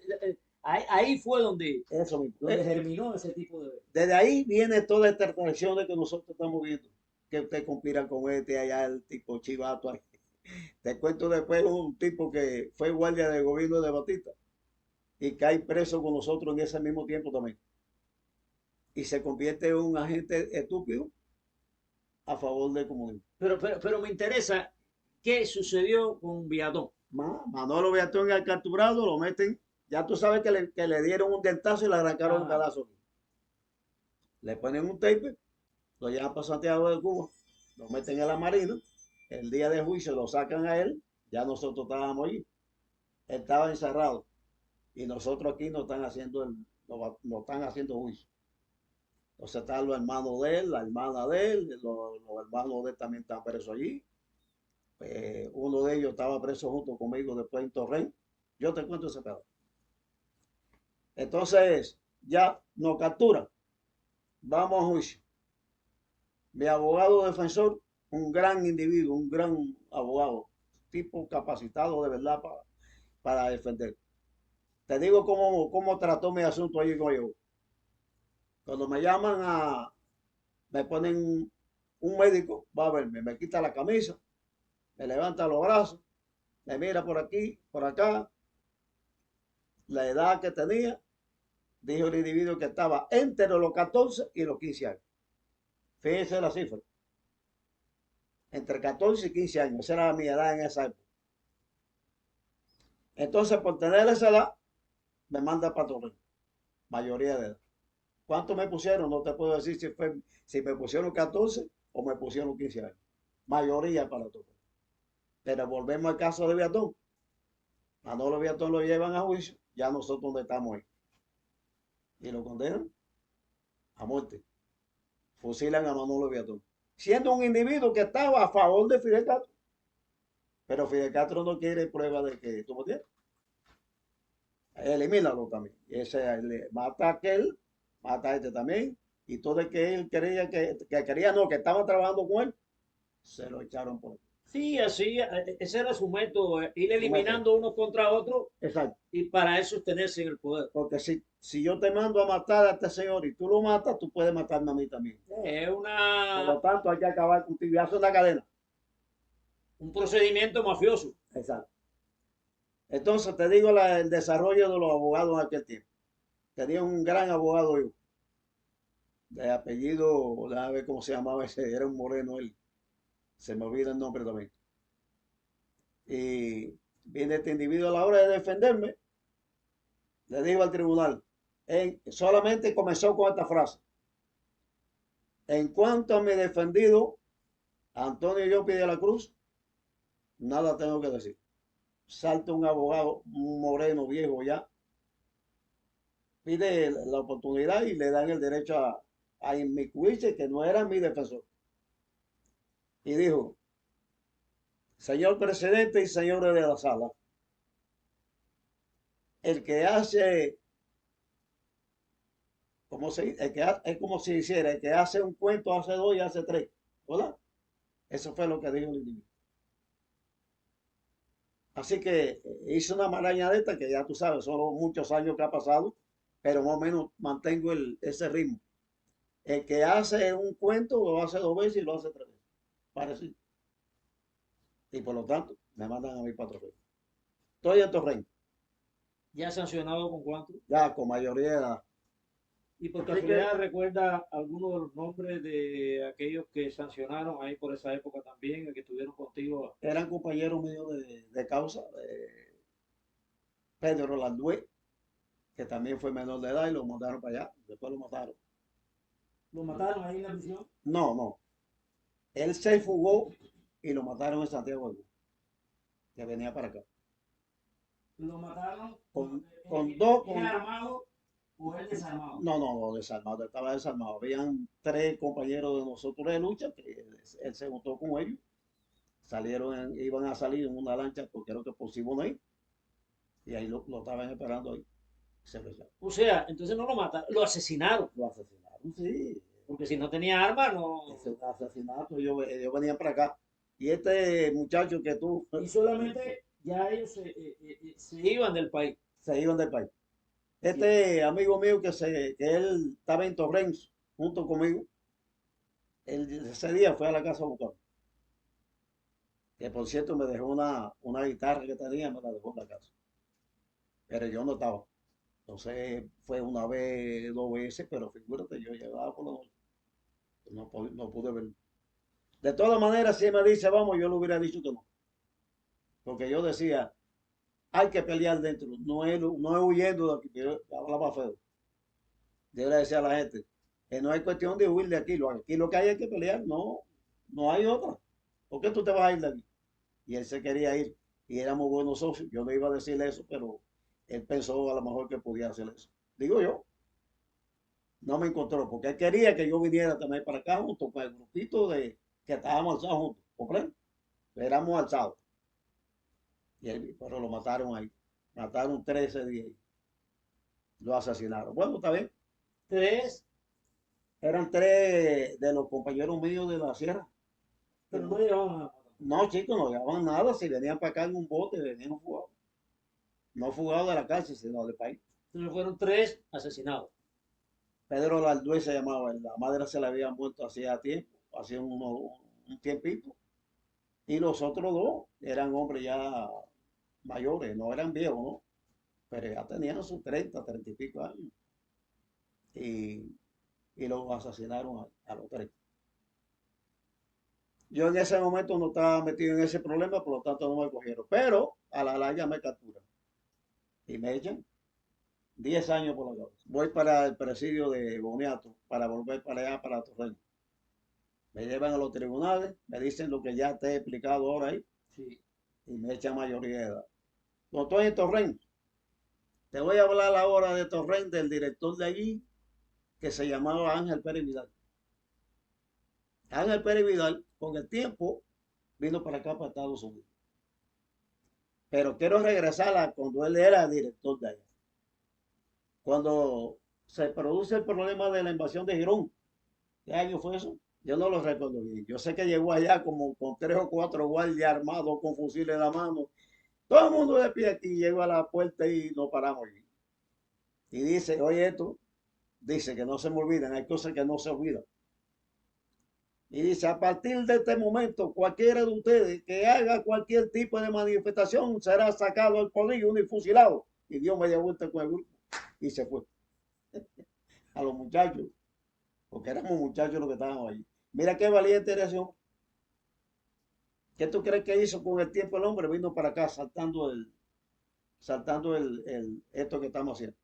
Ahí fue donde eso mismo. germinó ese tipo de... Desde ahí viene toda esta tradición de que nosotros estamos viendo. Que usted conspira con este, allá el tipo chivato ahí. Te cuento después un tipo que fue guardia del gobierno de Batista y cae preso con nosotros en ese mismo tiempo también. Y se convierte en un agente estúpido a favor del comunismo. Pero me interesa qué sucedió con Viatón. Manolo Beatón al capturado, lo meten. Ya tú sabes que le dieron un dentazo y le arrancaron un pedazo. Le ponen un tape, lo llevan para Santiago de Cuba, lo meten en la marina. El día de juicio lo sacan a él. Ya nosotros estábamos allí. Él estaba encerrado. Y nosotros aquí nos están haciendo juicio. Entonces están los hermanos de él, la hermana de él, los hermanos de él también están presos allí. Uno de ellos estaba preso junto conmigo después en Torrent. Yo te cuento ese pedazo. Entonces, ya nos capturan. Vamos a juicio. Mi abogado defensor, un gran individuo, un gran abogado, tipo capacitado de verdad para defender. Te digo cómo trató mi asunto allí con yo. Cuando me llaman me ponen un médico, va a verme, me quita la camisa, me levanta los brazos, me mira por aquí, por acá, la edad que tenía, dijo el individuo que estaba entre los 14 y los 15 años. Fíjense la cifra. Entre 14 y 15 años. Esa era mi edad en esa época. Entonces, por tener esa edad, me manda para Torrey. Mayoría de edad. ¿Cuánto me pusieron? No te puedo decir si me pusieron 14 o me pusieron 15 años. Mayoría para Torrey. Pero volvemos al caso de Beatón. Manolo Beatón lo llevan a juicio. Ya nosotros donde estamos ahí. Y lo condenan a muerte. Fusilan a Manolo Beatón. Siendo un individuo que estaba a favor de Fidel Castro. Pero Fidel Castro no quiere prueba de que tú me tienes. Elimínalo también. Ese mata a aquel, mata a este también. Y todo el que él creía que quería, no, que estaban trabajando con él, se lo echaron por aquí. Sí, así, ese era su método, ir Su método. eliminando unos contra otros Exacto. y para eso sostenerse en el poder. Porque si yo te mando a matar a este señor y tú lo matas, tú puedes matarme a mí también. Es Por lo una, tanto, hay que acabar contigo y hacer una cadena. un procedimiento mafioso. Exacto. Entonces te digo el desarrollo de los abogados en aquel tiempo. Tenía un gran abogado yo, de apellido, déjame ver cómo se llamaba ese, era un moreno él, se me olvida el nombre también. Y viene este individuo a la hora de defenderme, le digo al tribunal, solamente comenzó con esta frase: en cuanto a mi defendido, Antonio Yo de la Cruz, nada tengo que decir. Salta un abogado, un moreno viejo ya, pide la oportunidad y le dan el derecho a inmiscuirse, que no era mi defensor. Y dijo: señor presidente y señores de la sala, el que hace, como es como si hiciera, el que hace un cuento hace dos y hace tres, ¿verdad? Eso fue lo que dijo el individuo. Así que hice una maraña de esta que ya tú sabes, son muchos años que ha pasado, pero más o menos mantengo ese ritmo. El que hace un cuento lo hace dos veces y lo hace tres veces. Parecido. Y por lo tanto, me mandan a mi patrón. Estoy en Torrent, Ya sancionado con cuánto. ya con mayoría de edad. Y por Así casualidad recuerda algunos de los nombres de aquellos que sancionaron ahí por esa época también, que estuvieron contigo. Eran compañeros míos de causa, Pedro Landué, que también fue menor de edad y lo mandaron para allá, después lo mataron. ¿Lo mataron ahí en la prisión? No, no, él se fugó y lo mataron en Santiago de Cuba, que venía para acá. ¿Lo mataron Con dos, ¿él armado o él desarmado? no, desarmado, estaba desarmado. Habían tres compañeros de nosotros de lucha que él se juntó con ellos. Iban a salir en una lancha, porque creo que por Siboney, y ahí lo estaban esperando ahí. Se lo echaron. O sea, entonces no lo mataron, lo asesinaron. Lo asesinaron, sí. Porque si no tenía arma, no. Ese fue asesinato, ellos venían para acá. Y este muchacho que tú Y solamente ya ellos se iban del país. se iban del país. Este amigo mío que él estaba en Torrens junto conmigo, ese día fue a la casa a buscar. Que por cierto me dejó una guitarra que tenía, me la dejó en la casa. Pero yo no estaba. Entonces fue una vez, dos veces, pero figúrate, yo llegaba por la noche. No pude verlo. De todas maneras, si él me dice vamos, yo le hubiera dicho que no. Porque yo decía, hay que pelear dentro, no es huyendo de aquí, yo hablaba feo. Yo le decía a la gente, que no hay cuestión de huir de aquí, aquí lo que hay es que pelear, no hay otra. ¿Por qué tú te vas a ir de aquí? Y él se quería ir, y éramos buenos socios. Yo no iba a decirle eso, pero él pensó a lo mejor que podía hacer eso. Digo yo, no me encontró, porque él quería que yo viniera también para acá junto con el grupito que estábamos alzados juntos, ¿comprende? Éramos alzados. Pero lo mataron ahí. Mataron 13 días. Lo asesinaron. Bueno, está bien. Tres, Eran tres de los compañeros míos de la sierra. pero no llevaban a. No, chicos, no llevaban nada. Si venían para acá en un bote, venían fugados. No fugados de la cárcel, sino del país. Entonces fueron tres asesinados. Pedro Larduez se llamaba, la madre se le había muerto hacía tiempo, hacía un tiempito, y los otros dos eran hombres ya mayores, no eran viejos, ¿no? Pero ya tenían sus 30 y pico años, y, y los asesinaron a los tres. Yo en ese momento no estaba metido en ese problema, por lo tanto no me cogieron, pero a la larga me capturan y me echan 10 años por la causa. Voy para el presidio de Boniato para volver para allá, para Torrent. Me llevan a los tribunales, me dicen lo que ya te he explicado ahora ahí, Sí. y me echan mayoría de edad. No estoy en Torrent. Te voy a hablar ahora de Torrent, del director de allí, que se llamaba Ángel Pérez Vidal. Ángel Pérez Vidal, con el tiempo, vino para acá, para Estados Unidos. Pero quiero regresar a cuando él era director de allá. Cuando se produce el problema de la invasión de Girón, ¿qué año fue eso? Yo no lo recuerdo bien. Yo sé que llegó allá como con 3 o 4 guardias armados con fusiles en la mano. Todo el mundo de pie aquí, llegó a la puerta y nos paramos allí. Y dice, oye esto, dice que no se me olviden, hay cosas que no se olvidan. Y dice, a partir de este momento, cualquiera de ustedes que haga cualquier tipo de manifestación será sacado al polígono y fusilado. Y dio media vuelta con el grupo y se fue. A los muchachos, porque éramos muchachos los que estábamos allí. Mira qué valiente era ese hombre. ¿Qué tú crees que hizo con el tiempo el hombre? Vino para acá saltando esto que estamos haciendo.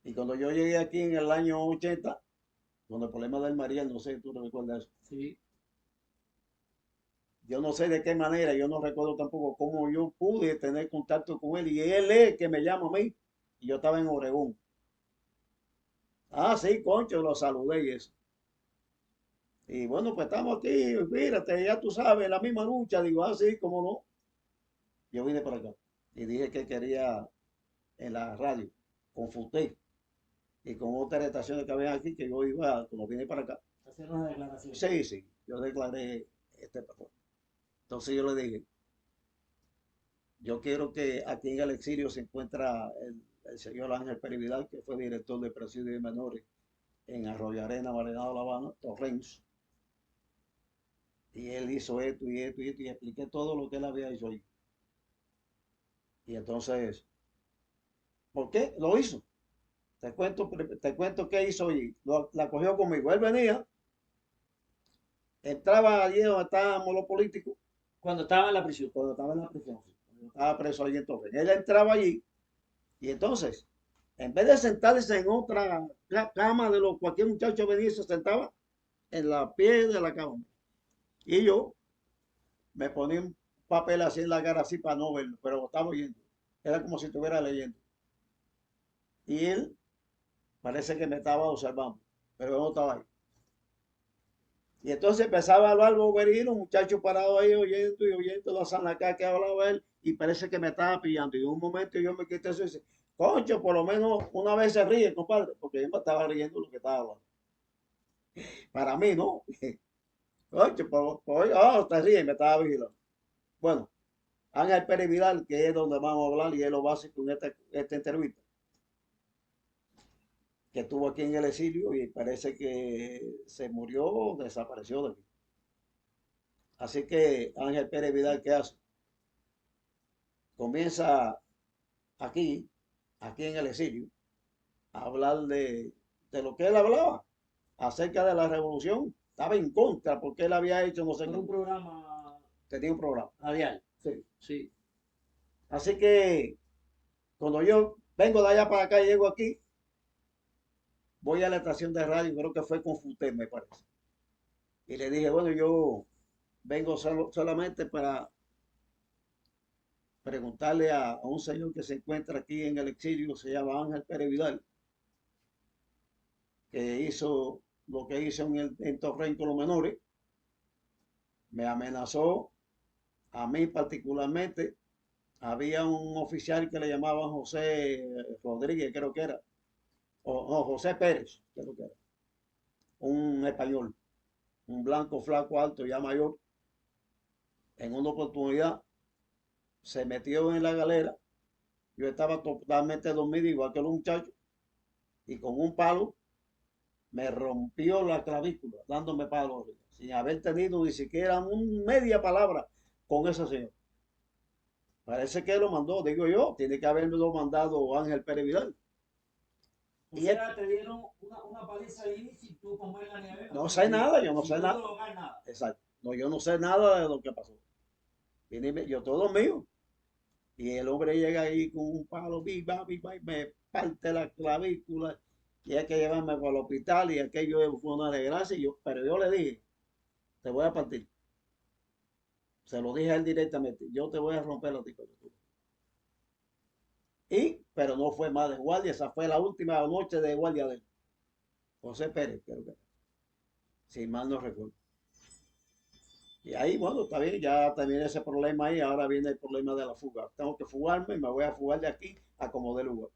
Y cuando yo llegué aquí en el año 80, con el problema del Mariel, no sé si tú no recuerdas eso. Sí. Yo no sé de qué manera, yo no recuerdo tampoco cómo yo pude tener contacto con él. Y él es que me llama a mí. Y yo estaba en Obregón. Ah, sí, concho, lo saludé y eso. Y bueno, pues estamos aquí, fíjate, ya tú sabes, la misma lucha. Digo, ah, sí, cómo no. Yo vine para acá. Y dije que quería en la radio, con Futé y con otras estaciones que había aquí, que yo iba, como vine para acá. Hacer una declaración. Sí, sí, yo declaré este patrón. Entonces yo le dije, yo quiero que aquí en el exilio se encuentra el señor Ángel Pérez Vidal, que fue director del presidio de menores en Arroyo Arena, Marenado, La Habana, Torrens. Y él hizo esto y esto y esto, y expliqué todo lo que él había hecho ahí. Y entonces, ¿por qué? Lo hizo. Te cuento qué hizo y la cogió conmigo. Él venía, entraba allí donde estábamos los políticos, Cuando estaba en la prisión. cuando estaba en la prisión, sí, cuando estaba preso allí entonces. Él entraba allí y entonces, en vez de sentarse en otra cama de lo cualquier muchacho venía y se sentaba en la pie de la cama. Y yo me ponía un papel así en la cara así para no verlo, pero lo estaba oyendo. Era como si estuviera leyendo. Y él parece que me estaba observando, pero yo no estaba ahí. Y entonces empezaba a hablar boberín, un muchacho parado ahí oyendo y oyendo la sanacá que hablaba él, y parece que me estaba pillando. Y en un momento yo me quité eso y dije, concho, por lo menos una vez se ríe, compadre, porque yo me estaba riendo lo que estaba hablando. Para mí, ¿no? Concho, te ríes, me estaba vigilando. Bueno, Ángel Pérez Vidal, que es donde vamos a hablar y es lo básico en esta entrevista, que estuvo aquí en el exilio y parece que se murió o desapareció de aquí. Así que Ángel Pérez Vidal, ¿qué hace? Comienza aquí en el exilio, a hablar de lo que él hablaba acerca de la revolución. Estaba en contra porque él había hecho no sé Por qué. un programa Tenía un programa. radial. Sí. Sí. Así que cuando yo vengo de allá para acá y llego aquí, voy a la estación de radio, creo que fue con Futé, me parece. Y le dije, bueno, yo vengo solamente para preguntarle a un señor que se encuentra aquí en el exilio, se llama Ángel Pérez Vidal, que hizo lo que hizo en Torrent con los menores. Me amenazó a mí particularmente. Había un oficial que le llamaban José Rodríguez, creo que era, o no, José Pérez, creo que era, un español, un blanco, flaco, alto, ya mayor. En una oportunidad se metió en la galera. Yo estaba totalmente dormido, igual que los muchachos. y con un palo me rompió la clavícula, dándome palo, sin haber tenido ni siquiera media palabra con ese señor. Parece que lo mandó, digo yo, tiene que haberlo mandado Ángel Pérez Vidal. O sea, te dieron una paliza ahí sin tú comer la nieve. No sé nada, yo no sin sé tú nada. provocar nada. Exacto. No, yo no sé nada de lo que pasó. Yo todo mío. Y el hombre llega ahí con un palo, viva, y me parte la clavícula. Y hay que llevarme para el hospital y aquello fue una desgracia. Pero yo le dije, te voy a partir. Se lo dije a él directamente, yo te voy a romper la tipa. Pero no fue más de guardia, esa fue la última noche de guardia de él. José Pérez, creo que, si mal no recuerdo. Y ahí, bueno, está bien, ya terminé ese problema ahí, ahora viene el problema de la fuga. Tengo que fugarme y me voy a fugar de aquí a como dé lugar.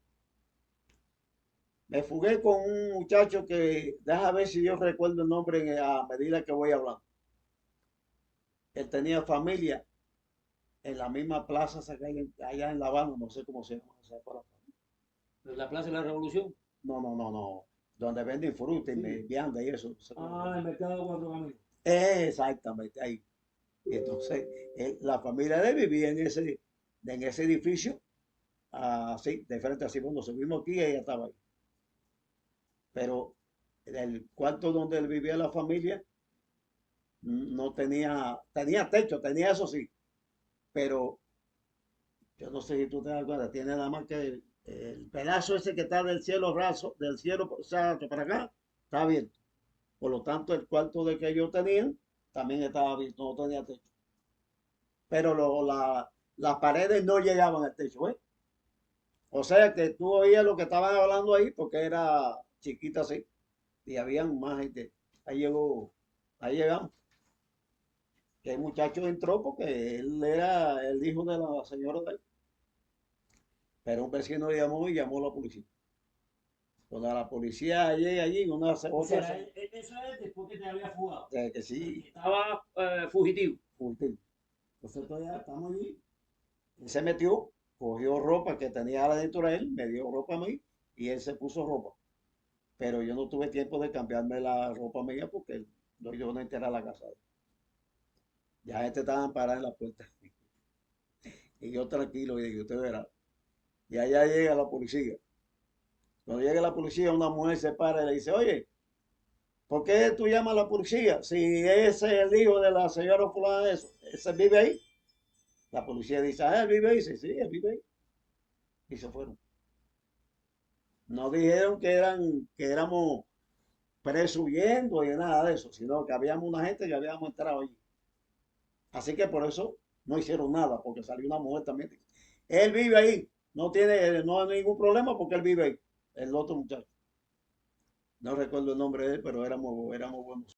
Me fugué con un muchacho que, deja ver si yo recuerdo el nombre a medida que voy hablando. Él tenía familia en la misma plaza allá en La Habana, no sé cómo se llama. La Plaza de la Revolución. No. Donde venden fruta y vianda y eso. Ah, el mercado de Cuatro Caminos. Exactamente, ahí. Y entonces, la familia de él vivía en ese edificio, así, de frente así, bueno, subimos aquí y ella estaba ahí. Pero el cuarto donde él vivía la familia no tenía techo, tenía eso sí, pero yo no sé si tú te das cuenta, tiene nada más que el pedazo ese que está del cielo raso, del cielo o sea, para acá, está abierto. Por lo tanto, el cuarto de que ellos tenían también estaba abierto, no tenía techo. Pero las paredes no llegaban al techo, ¿eh? O sea que tú oías lo que estaban hablando ahí porque era chiquita así y habían más gente. Ahí llegamos. Que el muchacho entró porque él era el hijo de la señora de él. Pero un vecino llamó y llamó a la policía. Cuando la policía llega allí, O sea, eso es después que te había fugado. que sí, Estaba fugitivo. último. Entonces todavía estamos allí. Él se metió, cogió ropa que tenía adentro de él, me dio ropa a mí y él se puso ropa. Pero yo no tuve tiempo de cambiarme la ropa mía porque yo no entré a la casa. Ya este estaban parados en la puerta. Y yo tranquilo, y digo, usted verá. Y allá llega la policía. Cuando llega la policía, una mujer se para y le dice, oye, ¿por qué tú llamas a la policía? Si ese es el hijo de la señora fulana de eso, ¿ese vive ahí? La policía dice, él vive ahí. Dice, sí, él vive ahí. Y se fueron. No dijeron que éramos presos y nada de eso, sino que habíamos una gente que habíamos entrado allí. Así que por eso no hicieron nada, porque salió una mujer también. Él vive ahí, no hay ningún problema porque él vive ahí, el otro muchacho. No recuerdo el nombre de él, pero éramos buenos.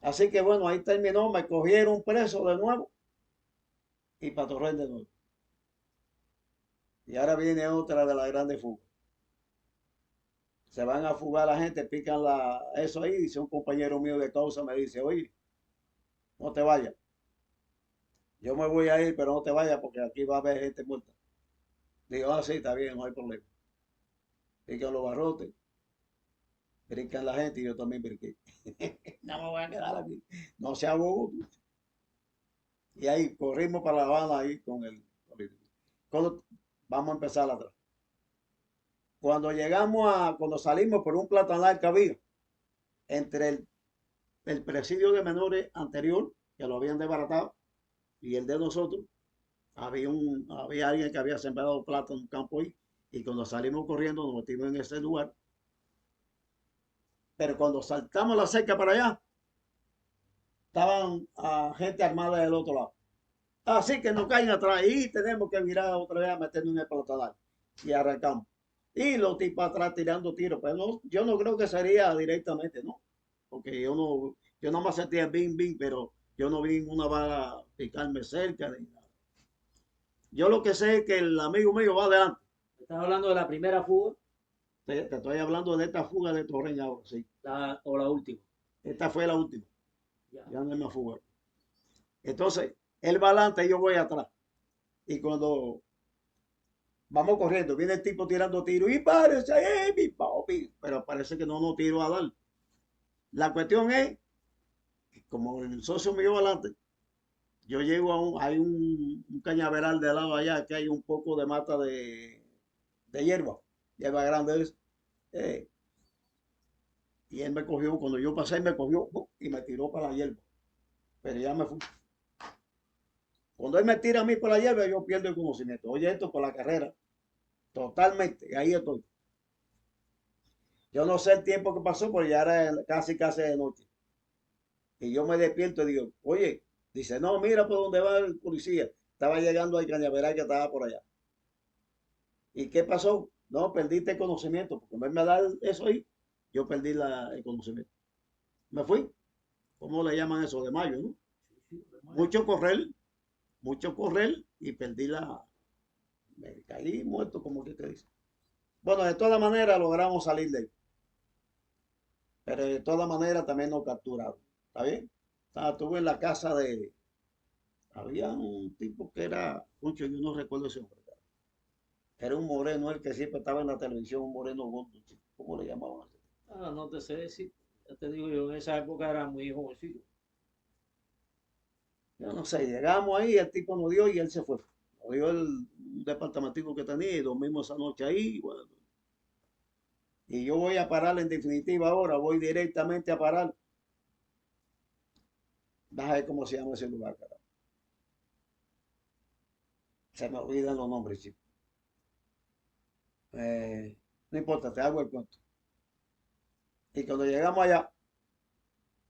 Así que bueno, ahí terminó, me cogieron preso de nuevo y para Torrent de nuevo. Y ahora viene otra de las grandes fugas. Se van a fugar la gente, pican eso ahí, dice un compañero mío de causa, me dice, oye, no te vayas. Yo me voy a ir, pero no te vayas porque aquí va a haber gente muerta. Digo, sí, está bien, no hay problema. Pican los barrotes, brincan la gente y yo también brinqué. No me voy a quedar aquí. No se abogó. Y ahí corrimos para La Habana ahí con el político. Vamos a empezar atrás. Cuando salimos por un platanal que había entre el presidio de menores anterior, que lo habían desbaratado, y el de nosotros, había alguien que había sembrado plata en un campo ahí, Y cuando salimos corriendo nos metimos en ese lugar. Pero cuando saltamos la cerca para allá, estaban gente armada del otro lado. Así que nos caen atrás y tenemos que virar otra vez a meternos en el pelotonal. Y arrancamos. Y los tipos atrás tirando tiros. Pero no, yo no creo que sería directamente, ¿no? Porque yo no me sentía bing, bing, pero yo no vi una bala picarme cerca ni nada. Yo lo que sé es que el amigo mío va adelante. ¿Estás hablando de la primera fuga Te estoy hablando de esta fuga de Torreña ahora, sí. o la última? Esta fue la última. Ya. Ya no hay más fuga. Entonces, él va adelante y yo voy atrás. Y cuando vamos corriendo, viene el tipo tirando tiros y parece, mi papi! Pero parece que no nos tiró a dar. La cuestión es, que como el socio mío va adelante, yo llego hay un cañaveral de lado allá, que hay un poco de mata de hierba grande. Eh, y él me cogió, cuando yo pasé, me cogió y me tiró para la hierba. Pero ya me fui. Cuando él me tira a mí por la hierba, yo pierdo el conocimiento. Oye, esto por la carrera. Totalmente. Y ahí estoy. Yo no sé el tiempo que pasó, porque ya era casi de noche. Y yo me despierto y digo, oye, dice, no, mira por dónde va el policía. Estaba llegando al cañaveral que estaba por allá. ¿Y qué pasó? No, perdiste el conocimiento, porque me da eso ahí, yo perdí el conocimiento. Me fui. ¿Cómo le llaman eso? De mayo, ¿no? Mucho correr, mucho correr y perdí me caí muerto, como que te dice. Bueno, de todas maneras logramos salir de ahí. Pero de todas maneras también nos capturaron. ¿Está bien? Estuve en la casa había un tipo que era, mucho, yo no recuerdo ese hombre. Era un moreno, el que siempre estaba en la televisión, un moreno gordo, chico. ¿Cómo le llamaban? No te sé decir. Ya te digo yo, en esa época era muy jovencito. Yo no sé, llegamos ahí, el tipo nos dio y él se fue. Nos dio el departamentico que tenía y dormimos esa noche ahí. Bueno, y yo voy a parar en definitiva ahora, voy directamente a parar. Vas a ver cómo se llama ese lugar, cara. Se me olvidan los nombres, chicos. No importa, te hago el cuento. Y cuando llegamos allá,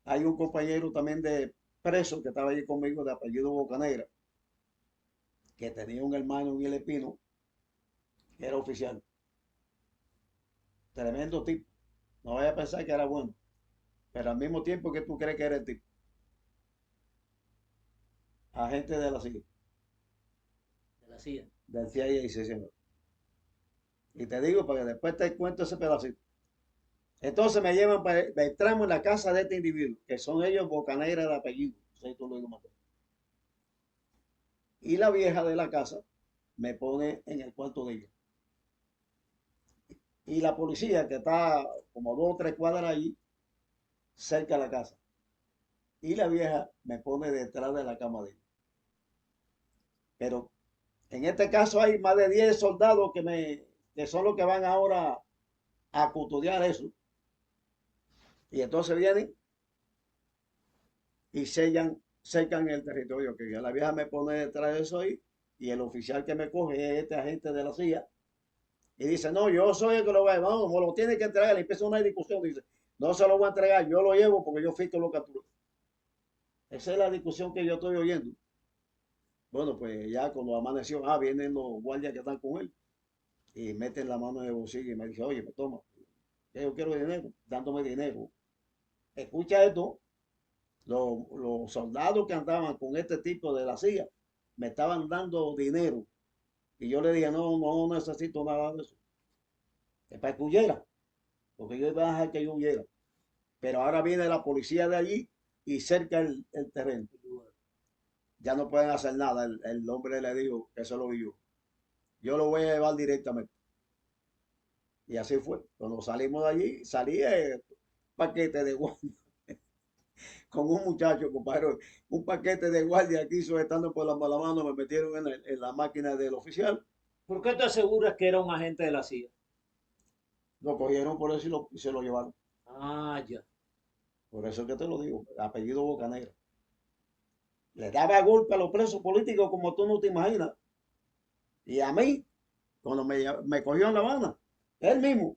hay un compañero también de preso que estaba allí conmigo de apellido Bocanegra, que tenía un hermano en el Espino, que era oficial. Tremendo tipo. No vaya a pensar que era bueno, pero al mismo tiempo que tú crees que era el tipo. Agente de la CIA, De la CIA. del CIA y señor. Y te digo para que después te cuento ese pedacito. Entonces me llevan entramos en la casa de este individuo, que son ellos Bocanegra de apellido. Si tú lo digo, y la vieja de la casa me pone en el cuarto de ella. Y la policía, que está como 2 o 3 cuadras allí, cerca de la casa. Y la vieja me pone detrás de la cama de ella. Pero en este caso hay más de 10 soldados que son los que van ahora a custodiar eso. Y entonces vienen y cercan el territorio. Que la vieja me pone detrás de eso ahí. Y el oficial que me coge es este agente de la CIA. Y dice, no, yo soy el que lo va a llevar. Vamos, me lo tiene que entregar. Le empieza una discusión. Dice, no se lo voy a entregar, yo lo llevo porque yo fui que lo capturé. Esa es la discusión que yo estoy oyendo. Bueno, pues ya cuando amaneció, vienen los guardias que están con él y meten la mano en el bolsillo y me dice, oye, me toma, que yo quiero dinero, dándome dinero. Escucha esto, los soldados que andaban con este tipo de la CIA me estaban dando dinero y yo le dije, no, no necesito nada de eso. Es para que huyera, porque yo iba a dejar que yo huyera. Pero ahora viene la policía de allí y cerca el terreno. Ya no pueden hacer nada. El hombre le dijo que eso lo vio. Yo lo voy a llevar directamente. Y así fue. Cuando salimos de allí, salí paquete de guardia con un muchacho, compadre. Un paquete de guardia aquí sujetando por la mala mano. Me metieron en la máquina del oficial. ¿Por qué te aseguras que era un agente de la CIA? Lo cogieron por eso y se lo llevaron. Ya. Por eso es que te lo digo. Apellido Bocanegra. Le daba golpe a los presos políticos como tú no te imaginas. Y a mí, cuando me cogió en La Habana, él mismo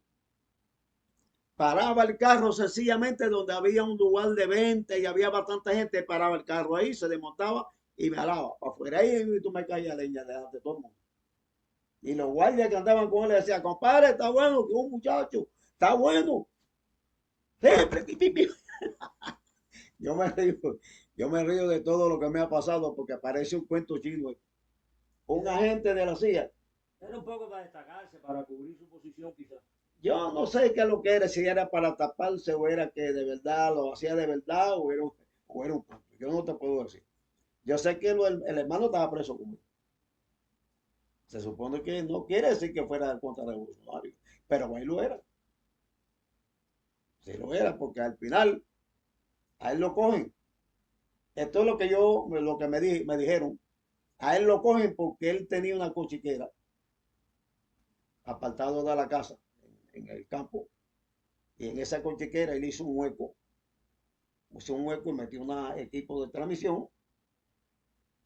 paraba el carro sencillamente donde había un lugar de venta y había bastante gente, paraba el carro ahí, se desmontaba y me alaba para afuera. Ahí y tú me caías leña delante de todo el mundo. Y los guardias que andaban con él le decían, compadre, está bueno, que un muchacho, está bueno. Yo me río, yo me río de todo lo que me ha pasado porque parece un cuento chino. Un agente de la CIA. Era un poco para destacarse, para cubrir su posición quizás. Yo no sé qué es lo que era, si era para taparse o era que de verdad lo hacía de verdad o era un cuento. Yo no te puedo decir. Yo sé que el hermano estaba preso conmigo. Se supone que no quiere decir que fuera contrarrevolucionario, pero ahí lo era. Sí lo era, porque al final a él lo cogen. Esto es lo que me dijeron. A él lo cogen porque él tenía una cochiquera apartado de la casa, en el campo. Y en esa cochiquera él hizo un hueco y metió un equipo de transmisión.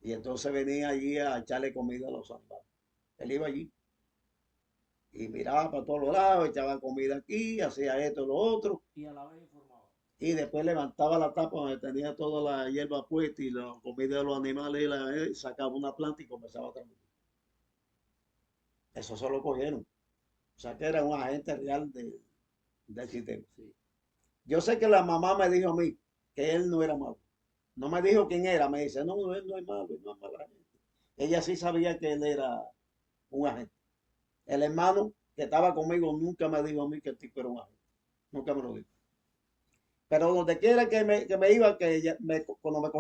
Y entonces venía allí a echarle comida a los animales. Él iba allí y miraba para todos los lados, echaba comida aquí, hacía esto y lo otro. Y a la vez informaba. Y después levantaba la tapa donde tenía toda la hierba puesta y la comida de los animales y sacaba una planta y comenzaba a transmitir. Eso se lo cogieron. O sea que era un agente real del sistema. Sí. Yo sé que la mamá me dijo a mí que él no era malo. No me dijo quién era, me dice, no, él no es malo, él no es mala gente. Ella sí sabía que él era un agente. El hermano que estaba conmigo nunca me dijo a mí que el tipo era un agente. Nunca me lo dijo. Pero donde quiera que me iba, cuando me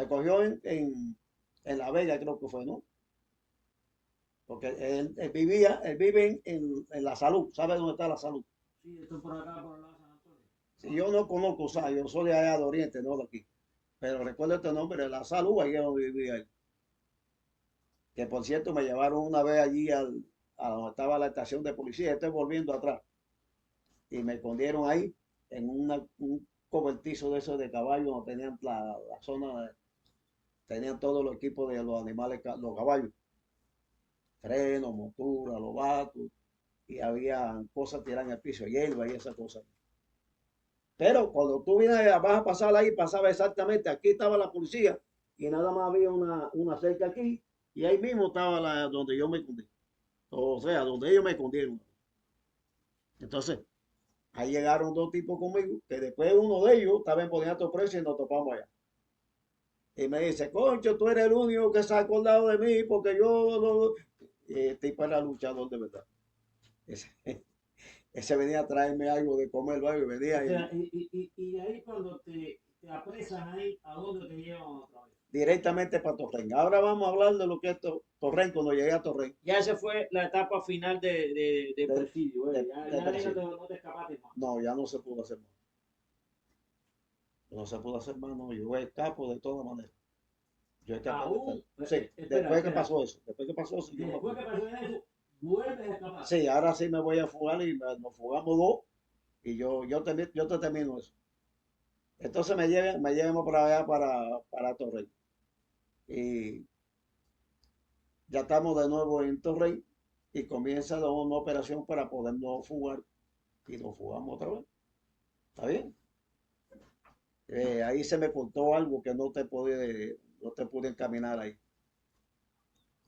cogió en La Vega, creo que fue, ¿no? Porque él vive en La Salud. ¿Sabe dónde está La Salud? Sí, esto por acá, por el lado de San Antonio. Si yo no conozco, o sea, yo soy de allá de Oriente, no de aquí. Pero recuerdo este nombre, La Salud, ahí es donde vivía él. Que por cierto me llevaron una vez allí a donde estaba la estación de policía, estoy volviendo atrás. Y me escondieron ahí en un cobertizo de esos de caballos, donde tenían la zona, tenían todos los equipos de los animales, los caballos, frenos, montura, los vatos, y había cosas tiradas en el piso, hierba y esas cosas. Pero cuando tú vienes, vas a pasar ahí, pasaba exactamente, aquí estaba la policía y nada más había una cerca aquí y ahí mismo estaba donde yo me escondí. O sea, donde ellos me escondieron. Entonces, ahí llegaron dos tipos conmigo, que después uno de ellos estaba en Boniato Precio y nos topamos allá. Y me dice, concho, tú eres el único que se ha acordado de mí porque yo no... Y el tipo era luchador de verdad. Ese, ese venía a traerme algo de comer, algo y venía O sea, y de ahí cuando te apresan ahí, ¿a dónde te llevan otra vez? directamente para Torrén. Ahora vamos a hablar de lo que es Torrén cuando llegué a Torrén. Ya esa fue la etapa final de presidio, ya ahí presidio. no te escapaste más. No, ya no se pudo hacer más. No se pudo hacer más, no. Yo escapo de todas maneras. Yo escapé de Aún, todo. Sí, espera, después que espera. pasó eso. Después que pasó eso, yo me Después fui. que pasó eso, vuelves a escapar. Sí, ahora sí me voy a fugar y nos fugamos dos y yo te termino eso. Entonces me llevan para allá para Torrey. Y ya estamos de nuevo en Torrey y comienza una operación para podernos fugar y nos fugamos otra vez. ¿Está bien? Ahí se me contó algo que no te pude encaminar ahí.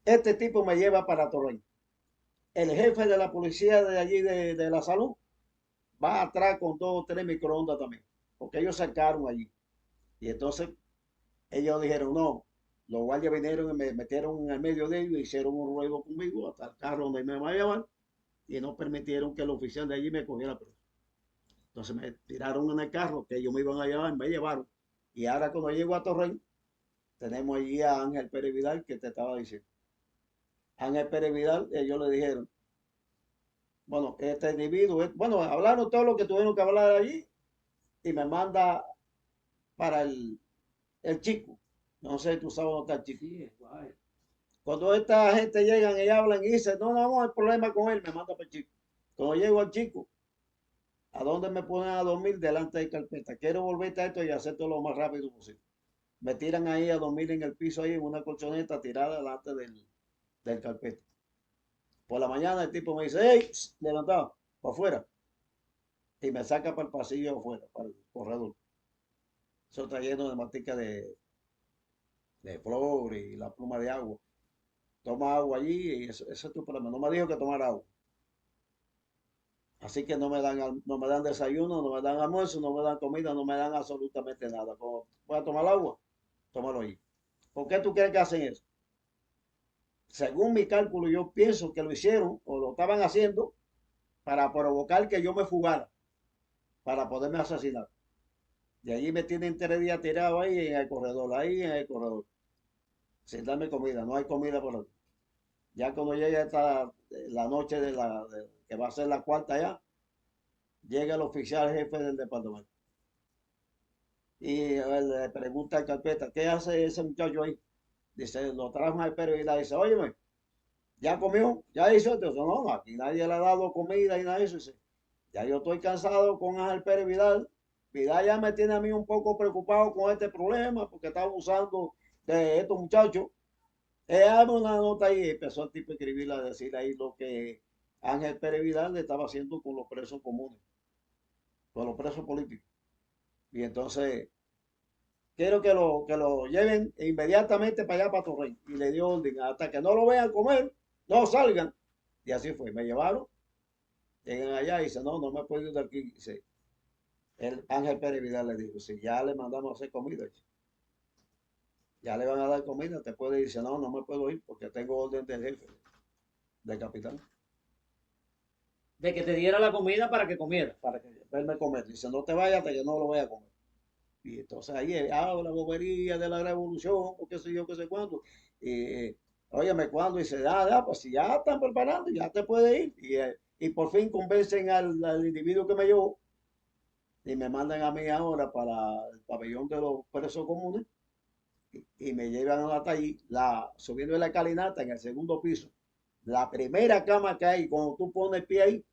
Este tipo me lleva para Torrey. El jefe de la policía de allí de la salud va atrás con dos o tres microondas también, porque ellos sacaron allí. Y entonces ellos dijeron, no, los guardias vinieron y me metieron en el medio de ellos, hicieron un ruedo conmigo hasta el carro donde me va a llevar y no permitieron que el oficial de allí me cogiera preso. Entonces me tiraron en el carro que ellos me iban a llevar, me llevaron. Y ahora cuando llego a Torrey, tenemos allí a Ángel Pérez Vidal que te estaba diciendo. Ángel Pérez Vidal, ellos le dijeron, bueno, este individuo, bueno, hablaron todo lo que tuvieron que hablar allí y me manda para el chico. No sé, tú sabes dónde está el chico. Sí, es guay. Cuando esta gente llegan y hablan y dicen, no, no, no hay problema con él, me manda para el chico. Cuando llego al chico, ¿a dónde me ponen a dormir? Delante de carpeta. Quiero volver a esto y hacer todo lo más rápido posible. Me tiran ahí a dormir en el piso, ahí en una colchoneta tirada delante del carpeta. Por la mañana el tipo me dice, hey, levantado, para afuera. Y me saca para el pasillo afuera, para el corredor. Eso está lleno de matica de flor y la pluma de agua. Toma agua allí y eso es tu problema. No me dijo que tomara agua. Así que no me dan desayuno, no me dan almuerzo, no me dan comida, no me dan absolutamente nada. Como voy a tomar agua, tómalo allí. ¿Por qué tú crees que hacen eso? Según mi cálculo, yo pienso que lo hicieron o lo estaban haciendo para provocar que yo me fugara, para poderme asesinar. De allí me tienen 3 días tirado ahí en el corredor, sin darme comida. No hay comida por aquí. Ya cuando llegue la noche que va a ser la cuarta ya, llega el oficial jefe del departamento. Y él le pregunta al carpeta, ¿qué hace ese muchacho ahí? Dice, lo trajo al periodista. Dice, óyeme, ¿ya comió? ¿Ya hizo esto? Dice, no, aquí nadie le ha dado comida y nada de eso. Dice, ya yo estoy cansado con Ángel Pérez Vidal. Vidal ya me tiene a mí un poco preocupado con este problema porque está abusando de estos muchachos. Hazme una nota ahí. Y empezó el tipo a escribirla, a decir ahí lo que Ángel Pérez Vidal le estaba haciendo con los presos comunes, con los presos políticos. Y entonces quiero que lo lleven inmediatamente para allá, para Torrey. Y le dio orden, hasta que no lo vean comer, no salgan. Y así fue, me llevaron, llegan allá y dice, no, no me puedo ir de aquí. Dice, el Ángel Pérez Vidal le dijo, si ya le mandamos a hacer comida, ya le van a dar comida, te puede ir. Dice, no, no me puedo ir porque tengo orden del jefe, del capitán, De que te diera la comida para que comiera. para que verme comer. Dice, no te vayas hasta que no lo voy a comer. Y entonces ahí habla bobería de la revolución, porque sé yo, qué sé cuánto. Y óyeme, cuando dice, pues si ya están preparando, ya te puede ir. Y por fin convencen al individuo que me llevó y me mandan a mí ahora para el pabellón de los presos comunes y me llevan hasta allí, subiendo la escalinata en el segundo piso. La primera cama que hay, cuando tú pones pie ahí,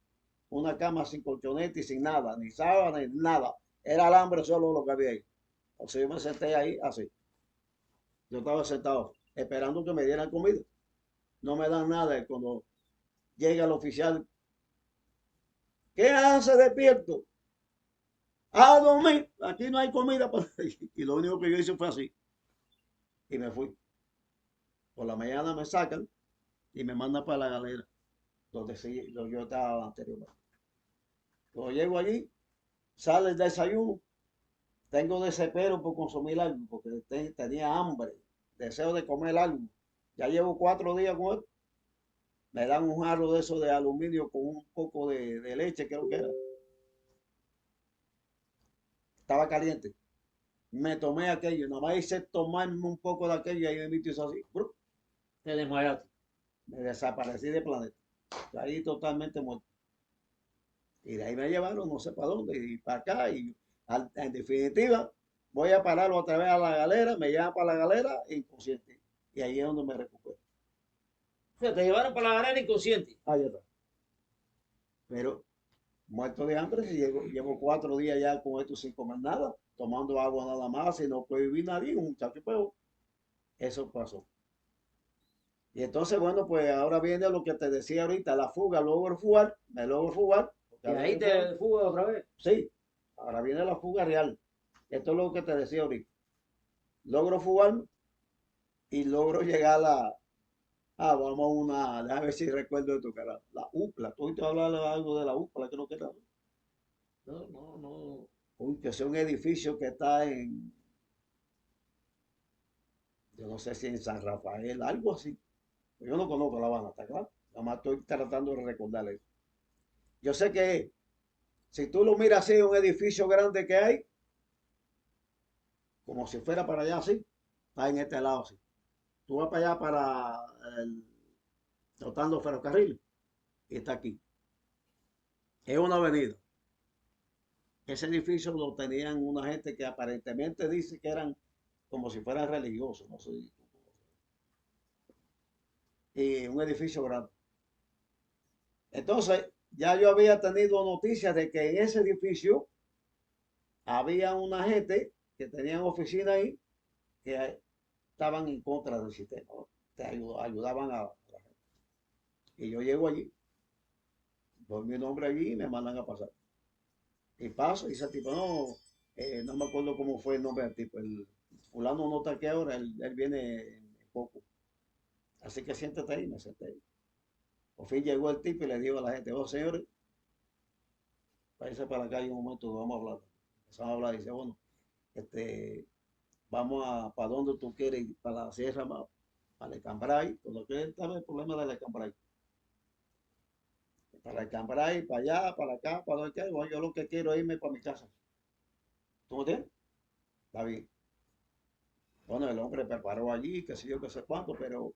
una cama sin colchonete y sin nada, ni sábana, ni nada. Era alambre solo lo que había ahí. O sea, yo me senté ahí así. Yo estaba sentado esperando que me dieran comida. No me dan nada. Y cuando llega el oficial, ¿qué hace despierto? A dormir. Aquí no hay comida para y lo único que yo hice fue así. Y me fui. Por la mañana me sacan y me mandan para la galera, donde sí, donde yo estaba anteriormente. Cuando llego allí, sale el desayuno. Tengo desespero por consumir algo, porque tenía hambre, deseo de comer algo. Ya llevo 4 días con esto. Me dan un jarro de eso de aluminio con un poco de leche, creo que era. Estaba caliente. Me tomé aquello, nada más hice tomarme un poco de aquello y ahí me hizo así. ¡Brum! Te desmayaste. Me desaparecí del planeta. Ahí totalmente muerto. Y de ahí me llevaron no sé para dónde, y para acá. Y en definitiva, voy a pararlo otra vez a la galera, me llevan para la galera inconsciente. Y ahí es donde me recupero. O sea, te llevaron para la arena inconsciente. Ahí está. Pero muerto de hambre, si llevo 4 días ya con esto sin comer nada, tomando agua nada más, y no puede vivir nadie, un muchacho peor. Eso pasó. Y entonces, bueno, pues ahora viene lo que te decía ahorita, la fuga, logro fugar, me logro fugar. Y ahí te fugas otra vez. Sí, ahora viene la fuga real. Esto es lo que te decía ahorita. Logro fugarme y logro llegar vamos a déjame ver si recuerdo de tu cara, la UPLA. ¿Tú oíste hablar algo de la UPLA? Creo que era. No, no, no. Que es un edificio que está yo no sé si en San Rafael, algo así. Yo no conozco La Habana, ¿está claro? Nada más estoy tratando de recordar eso. Yo sé que si tú lo miras así, un edificio grande que hay, como si fuera para allá así, está en este lado así. Tú vas para allá para el Trotando Ferrocarril y está aquí. Es una avenida. Ese edificio lo tenían una gente que aparentemente dice que eran como si fueran religiosos, no sé. Y un edificio grande. Entonces, ya yo había tenido noticias de que en ese edificio había una gente que tenían oficina ahí que estaban en contra del sistema, ¿no? Ayudaban a la gente. Y yo llego allí, doy mi nombre allí y me mandan a pasar. Y paso y ese tipo, no, no me acuerdo cómo fue el nombre del tipo. El fulano no está aquí ahora, él viene en poco. Así que siéntate ahí, me senté ahí. Por fin llegó el tipo y le dijo a la gente, oh señores, váyanse para acá y un momento, vamos a hablar. Empezamos a hablar y dice, bueno, este, vamos a, ¿para dónde tú quieres ir? Para la sierra, para el Cambrai, por lo que estaba el problema de la Cambrai. Para el Cambrai, para allá, para acá, para donde quiera. Bueno, yo lo que quiero es irme para mi casa. ¿Tú me entiendes? Está bien. Bueno, el hombre preparó allí, qué sé yo, qué sé cuánto, pero